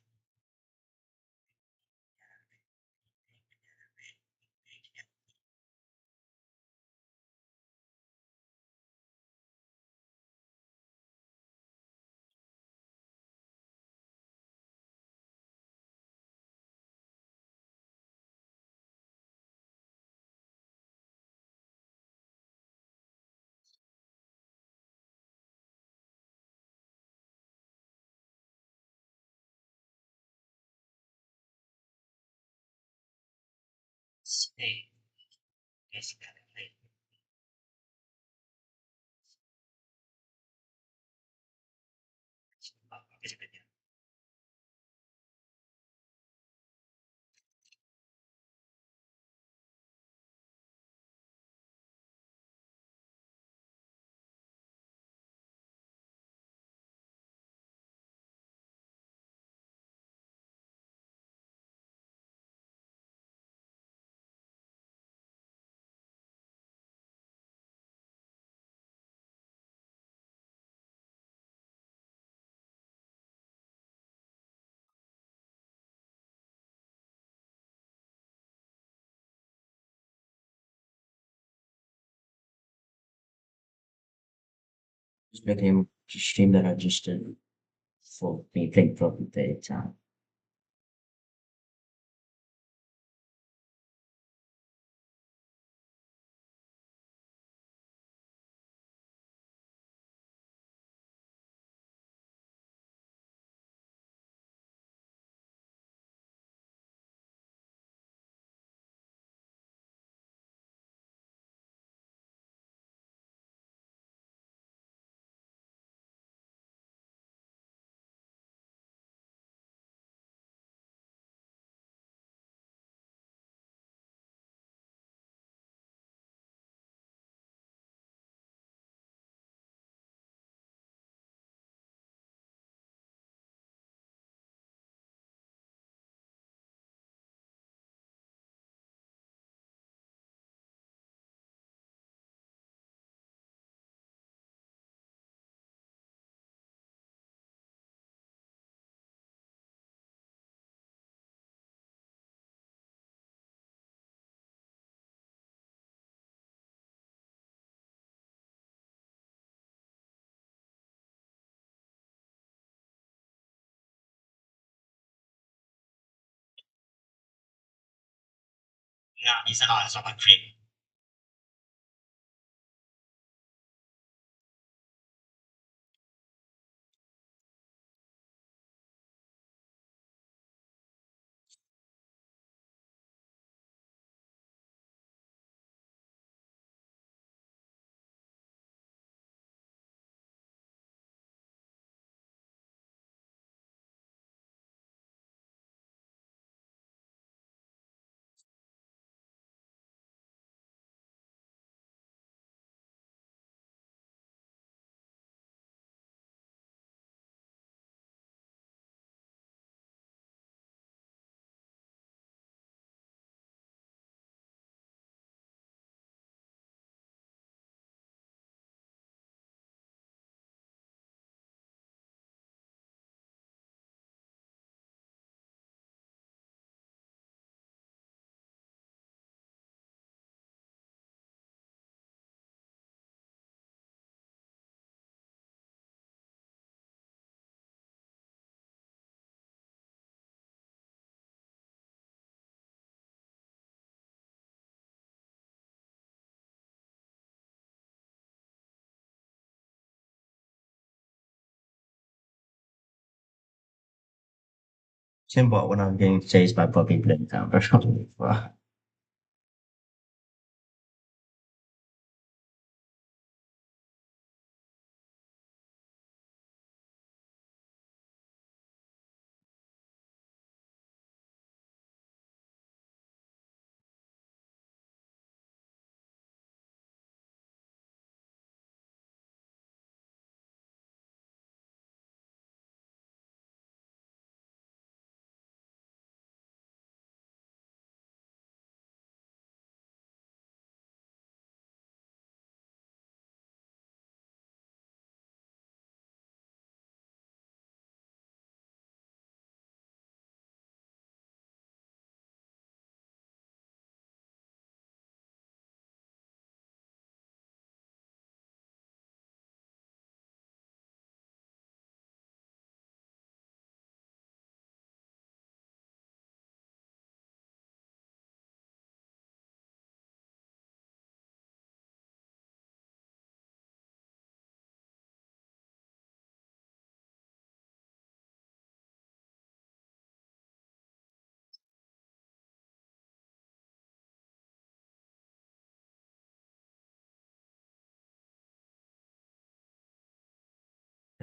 Hey, it's kind of late. It's a bit. Just became a stream that I just did for me playing for the time. No, it's not. It's not my cream. Simple when I'm getting chased by puppy playtime or something.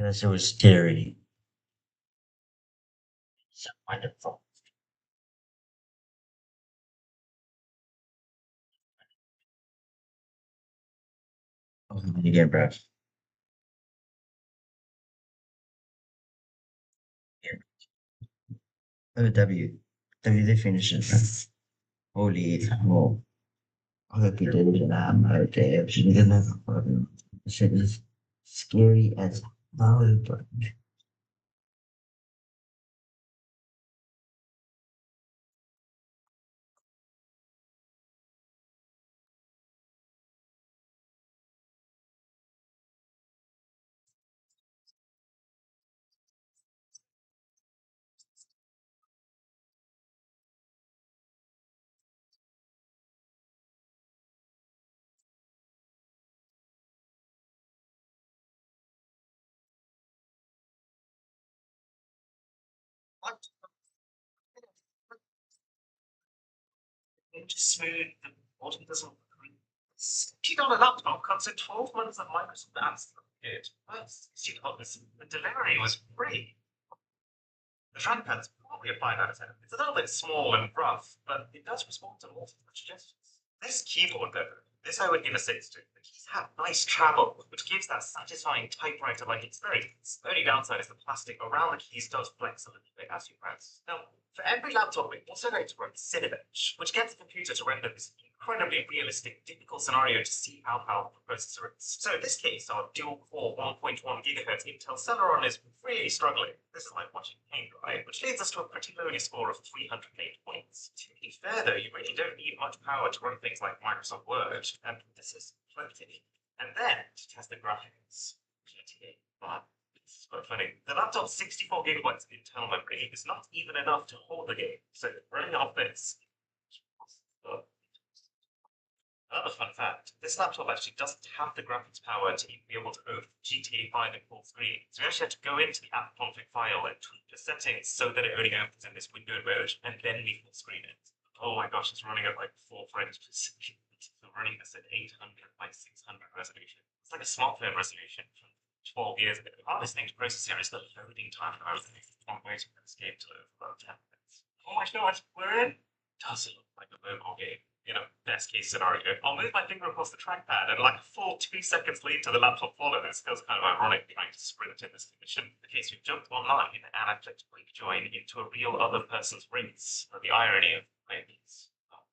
Because it was scary. So wonderful. Oh, again, bro. Yeah. Oh, they finished it, bro. Holy hell. I hope you did it in that mode, Dave. You didn't have a problem. Shit is scary as hell, bro. What? Just smooth. The bottom doesn't. $60 laptop comes in 12 months of Microsoft apps. It was $60. The delivery was free. The trackpad's probably a 5 out of 10. It's a little bit small and rough, but it does respond to multiple suggestions. This keyboard, though, this I would give a 6 to. The keys have nice travel, which gives that satisfying typewriter-like experience. The only downside is the plastic around the keys does flex a little bit as you press. Now, for every laptop, it also going to run Cinebench, which gets the computer to render this incredibly realistic, difficult scenario to see how powerful the processor is. So in this case, our dual-core 1.1 GHz Intel Celeron is really struggling. This is like watching paint dry, which leads us to a pretty lowly score of 308 points. To be fair though, you really don't need much power to run things like Microsoft Word, and this is plenty. And then, to test the graphics, GTA 5. It's quite funny. The laptop's 64 gigabytes of internal memory is not even enough to hold the game, so running off this. Another fun fact, this laptop actually doesn't have the graphics power to be able to open GTA 5 in full screen. So we actually had to go into the app config file and tweak the settings so that it only opens in this window mode, and then we full screen it. Oh my gosh, it's running at like 4 frames per second. So running this at 800 by 600 resolution. It's like a smartphone resolution from 12 years ago. The hardest thing to process here is the loading time of everything. I'm waiting for this game to load for about 10 minutes. Oh my god, we're in! Doesn't look like a mobile game. You know, best case scenario. I'll move my finger across the trackpad, and like a full 2 seconds later, the laptop follows. Feels kind of ironic trying to sprint in this condition. The case we've jumped online, and I clicked quick join into a real other person's race. The irony of playing these. Oh,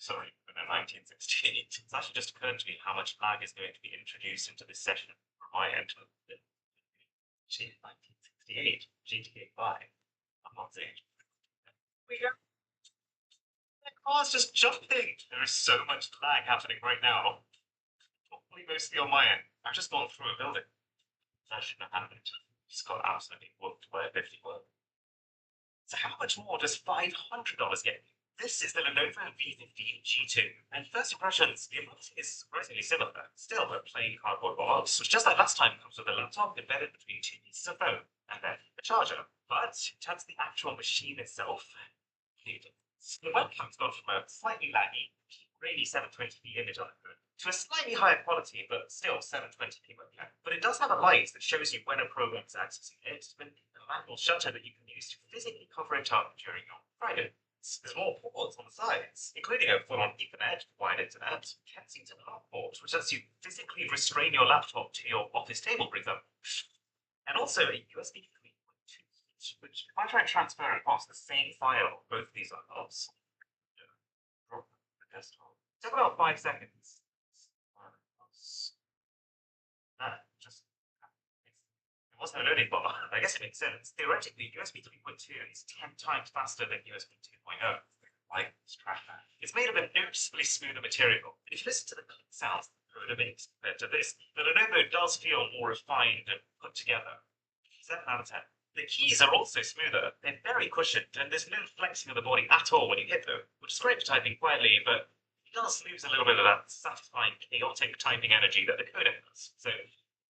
sorry, but in 1968, it's actually just occurred to me how much lag is going to be introduced into this session from my end. 1968, GTA 5. I'm not saying. We go. The car's just jumping. There is so much lag happening right now. Probably mostly on my end. I've just gone through a building. That shouldn't have happened. Just got absolutely whooped by a 50 were. So how much more does $500 get you? This is the Lenovo V15 G2, and first impressions, the ability is surprisingly similar. Still, a plain cardboard box, which just like last time comes with a laptop embedded between 2 pieces of foam, and then a charger. But in terms of the actual machine itself, the webcam's gone from a slightly laggy, grainy 720p image on it to a slightly higher quality, but still 720p webcam. But it does have a light that shows you when a program is accessing it, with a manual shutter that you can use to physically cover it up during your Friday. There's more ports on the sides, including a full-on Ethernet, wide internet, Kensington hard port, which lets you physically restrain your laptop to your office table, for example. And also a USB 3.2, which if I try and transfer across the same file, both of these laptops, drop the desktop. It took about 5 seconds. Just it wasn't a loading bar. I guess it makes sense. Theoretically, USB 3.2 is 10 times faster than USB 2.0. Like this trackpad. It's made of a noticeably smoother material. If you listen to the click sounds the Coda makes compared to this, the Lenovo does feel more refined and put together. 7 out of 10. The keys are also smoother. They're very cushioned, and there's no flexing of the body at all when you hit them, which is great for typing quietly, but it does lose a little bit of that satisfying, chaotic typing energy that the Coda has. So,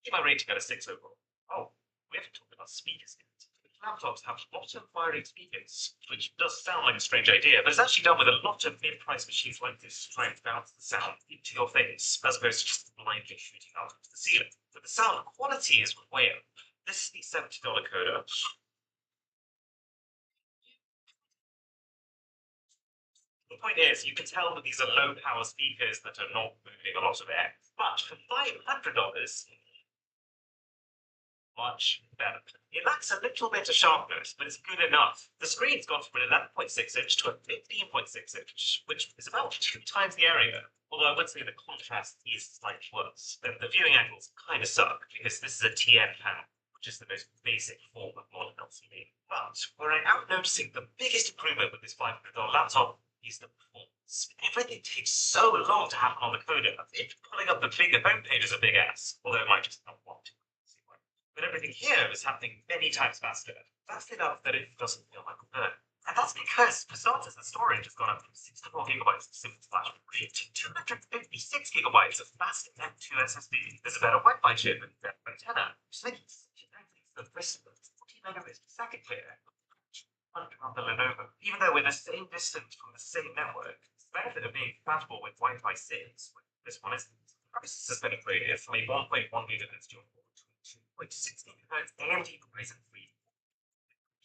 give my rating at a 6 overall. Oh, we haven't talked about speakers yet. laptops have bottom firing speakers, which does sound like a strange idea, but it's actually done with a lot of mid-price machines like this to try and bounce the sound into your face, as opposed to just blindly shooting out into the ceiling. But the sound quality is way up. This is the $70 coder. The point is, you can tell that these are low-power speakers that are not moving a lot of air. But for $500, much better. It lacks a little bit of sharpness, but it's good enough. The screen's gone from an 11.6 inch to a 15.6 inch, which is about 2 times the area. Although I would say the contrast is slightly worse. The viewing angles kind of suck, because this is a TN panel, which is the most basic form of modern LCD. But where I'm out noticing the biggest improvement with this $500 laptop is the performance. Everything takes so long to happen on the coder. It's pulling up the bigger homepage is a big ass, although it might just not want to. But everything here is happening many times faster. Fast enough that it doesn't feel like a burn. And that's because, for starters, the storage has gone up from 64 gigabytes of simple flash memory to 256 gigabytes of fast M2 SSD. There's a better Wi-Fi chip and better antenna, which makes the rest of 40 megabits per second clear. On the Lenovo, even though we're the same distance from the same network, it's the benefit of being compatible with Wi-Fi 6. This one isn't. The process has been upgraded from a 1.1 gigahertz dual core to 2.6 gigahertz AMD Ryzen 3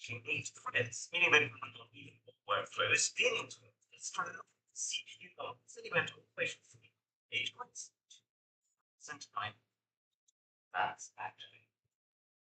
8 threads, meaning that even more workflow is beginning to extra CPU sentimental equation 8 points. Cent 9. That's actually.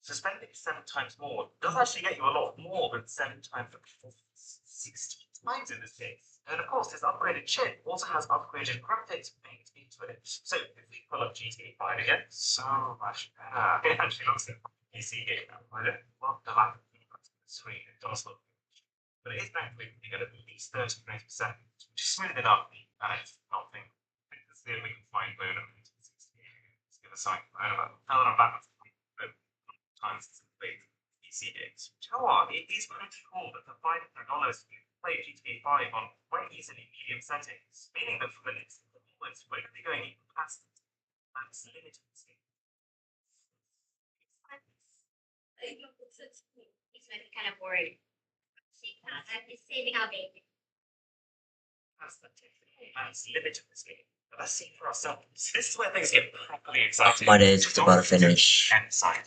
So spending 7 times more does actually get you a lot more than 7 times the performance. 16 times in this case. And of course, this upgraded chip also has upgraded graphics baked into it. So if we pull up GTA 5 again, so much better. It actually looks like a PC game now, right? Well, the lack of feedback to the screen, it does look good. But it is thankfully at least 30 frames per second, which is smooth enough, and it's nothing. Let's see if we can find load up into 60. Let's give a sign. I don't know. Now that I'm back times since played PC games. You know what? It is pretty cool that for $500 you can play GTA 5 on quite easily medium settings, meaning that for the next performance, we're going to be going even past that's limited. It's kind of worried. It's saving our baby. That's limited this game. But let's see for ourselves. This is where things get properly exciting. My day's just about to finish. And side.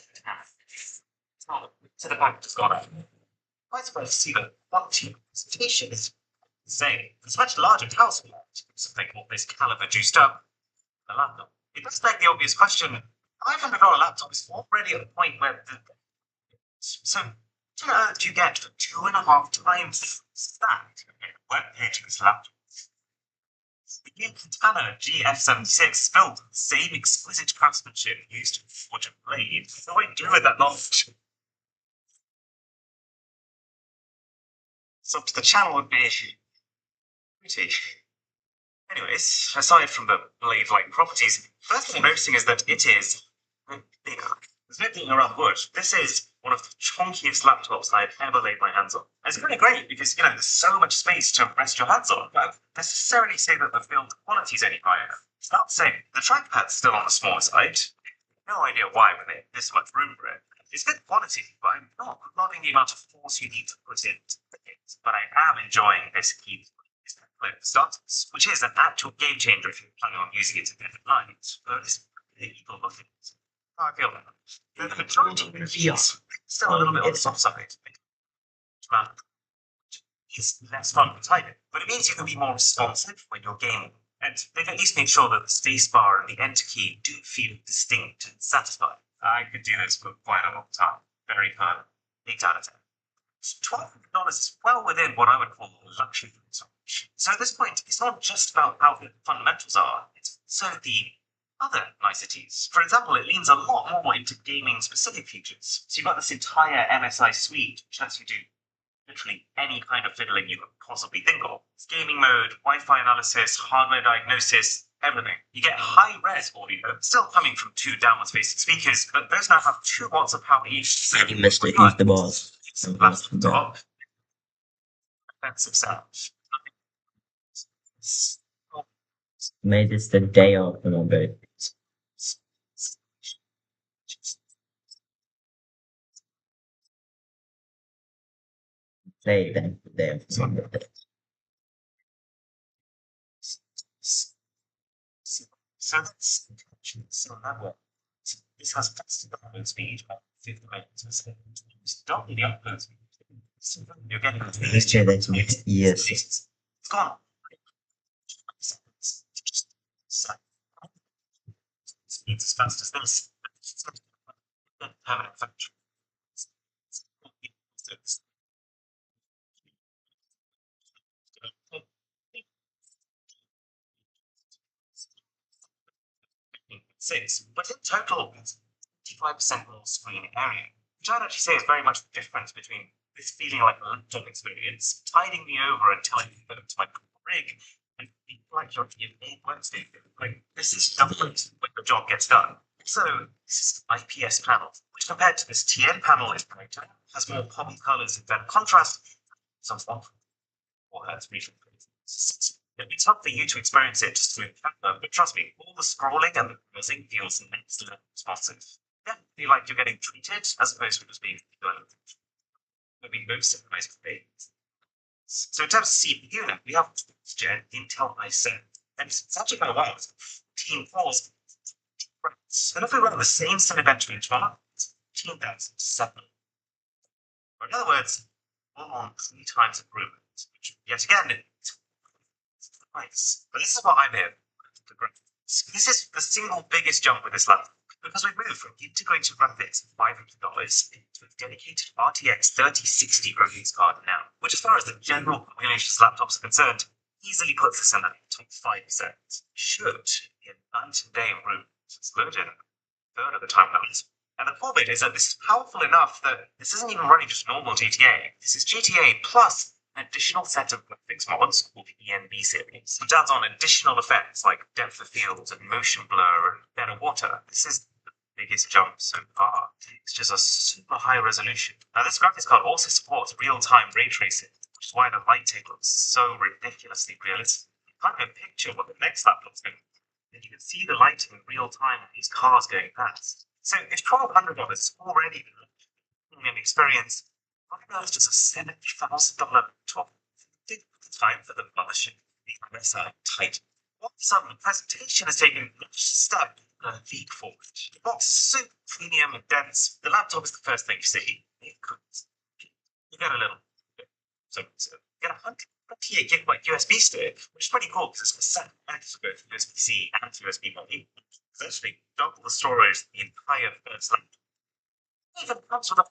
To the package has gone out. Quite surprised to see that quality presentation is insane. It's much larger house something called this caliber juiced up a laptop. It does beg the obvious question, $500 laptop is already at the point where so what on earth do you get for 2.5 times that web page of this laptop? The new Katana GF76 is built with the same exquisite craftsmanship used to forge a blade. So what do you do with that knowledge? So the channel would be pretty. Anyways, aside from the blade-like properties, first thing I'm noticing is that it is bigger. There's no beating around the bush. This is one of the chunkiest laptops I've ever laid my hands on. And it's really great because, there's so much space to rest your hands on. But I don't necessarily say that the build quality is any higher. It's not the same. The trackpad's still on the smaller side. No idea why when they have this much room for it. It's good quality, but I'm not loving the amount of force you need to put into it. But I am enjoying this keyboard for starters, which is an actual game changer if you're planning on using it at night. But it's really evil looking. How I feel about it. The majority of reviews still a little bit on the soft side. It's less fun to type it, but it means you can be more responsive when you're gaming. And they've at least made sure that the spacebar and the enter key do feel distinct and satisfying. I could do this for quite a long time. Very fun. 8 out of 10. $1,200 is well within what I would call a luxury console. So at this point, it's not just about how the fundamentals are, it's also the other niceties. For example, it leans a lot more into gaming-specific features. So you've got this entire MSI suite, which lets you do literally any kind of fiddling you could possibly think of. It's gaming mode, Wi-Fi analysis, hardware diagnosis, everything. You get high-res audio, still coming from 2 downwards-facing speakers, but those now have 2 watts of power each. So You missed it, use the balls. Top. Offensive sound. Made this the day after my birthday. They So that's so that way. This has faster download speed, about 50 megabytes per second. It's double the upload speed. So you're getting let's check that makes yes. it's gone. Just speeds as fast as this. It's not a permanent factor. Six, but in total, it's 55% more screen area, which I'd actually say is very much the difference between this feeling like a laptop experience, tiding me over until I can go to my rig, and feel like you're in a workstation. Like, this is different when the job gets done. So, this is IPS panel, which compared to this TN panel is brighter, has more poppy colors and better contrast, some stuff, or has regional it'd be tough for you to experience it just through the camera, but trust me, all the scrolling and the browsing feels excellent responsive. Definitely like you're getting treated as opposed to just being maybe most synchronized things. So in terms of CPU, now we have gen Intel i7, and it's actually kind of wild. 14 cores. And if we run the same set of benchmark, it's 14,007. Or in other words, on 3 times improvement, which yet again nice. But this is what I'm here. This is the single biggest jump with this laptop because we moved from integrated graphics of $500 into a dedicated RTX 3060 graphics card now, which, as far as the general population of laptops are concerned, easily puts us in the top 5%. Should be a night and day improvement. It's loaded a third of the time that is. And the cool bit is that this is powerful enough that this isn't even running just normal GTA. This is GTA plus an additional set of graphics mods called the ENB series, which adds on additional effects like depth of field and motion blur and better water. This is the biggest jump so far. It's just a super high resolution. Now, this graphics card also supports real-time ray tracing, which is why the light take looks so ridiculously realistic. You can't even picture what the next laptop's going to be. And you can see the lighting in real time of these cars going past. So if $1,200 is already a premium experience, I know it's just a $70,000 laptop. Big time for the mothership. The MSI tight. All of a sudden, the presentation has taken a step and a leap forward. The box is super premium and dense. The laptop is the first thing you see. You get a little. So you get a 128 gigabyte USB stick, which is pretty cool because it's a set of both USB-C and USB-C. Essentially, double the storage the entire first laptop. It even comes with a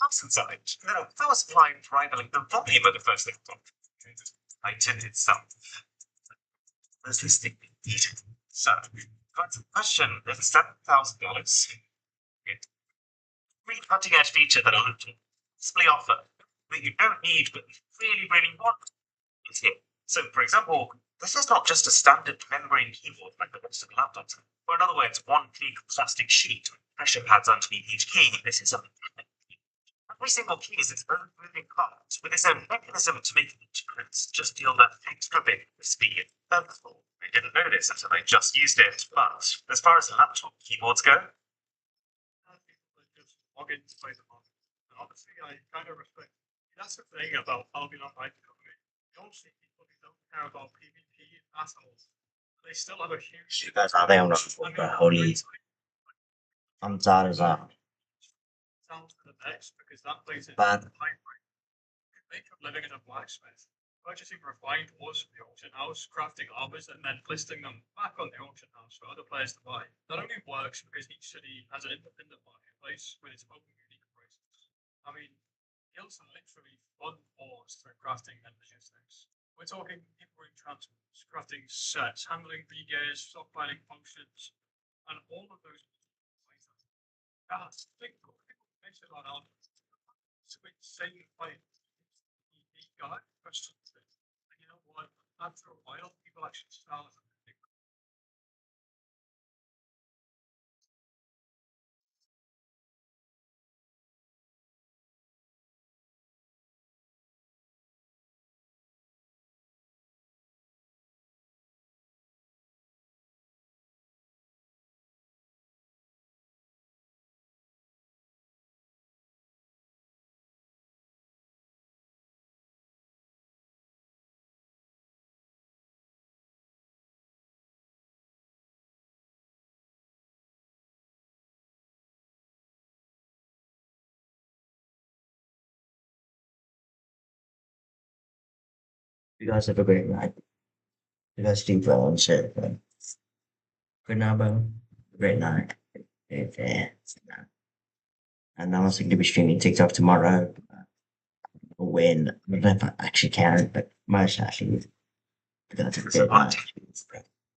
house inside. And then a power supply rivaling the volume of the first laptop. I tend itself. Let's list it. So, got the question is $7,000. Really cutting edge feature that I'll possibly offer that you don't need but you really, really want is here. So, for example, this is not just a standard membrane keyboard like the rest of the laptops. Or in other words, one big plastic sheet with pressure pads underneath each key. This is a every single key is its own moving part with its own mechanism to make each print just feel that extra bit crispy and purposeful. I didn't know this until I just used it, but as far as laptop keyboards go, just log in to play the mod. And honestly, I kind of respect. That's the thing about Albion Online Company. You don't see people who don't care about PvP assholes. They still have a huge. You guys are there on the holy. I'm tired as that. Sounds to the next because that plays in But- high rate. Make a living as a blacksmith, purchasing refined ores from the auction house, crafting armors, and then listing them back on the auction house for other players to buy. That only works because each city has an independent marketplace with its own unique prices. I mean, guilds are literally fun ores for crafting and logistics. We're talking importing transports, crafting sets, handling V-gears, stockpiling functions, and all of those. Think based on our same fight guy questions it. And you know what? After a while, people actually start You guys have a great night. You guys do well and shit. Good night, bro. Great night. Yeah. And I'm also going to be streaming TikTok tomorrow. When I don't know if I actually can, but most likely we're going to have a great night.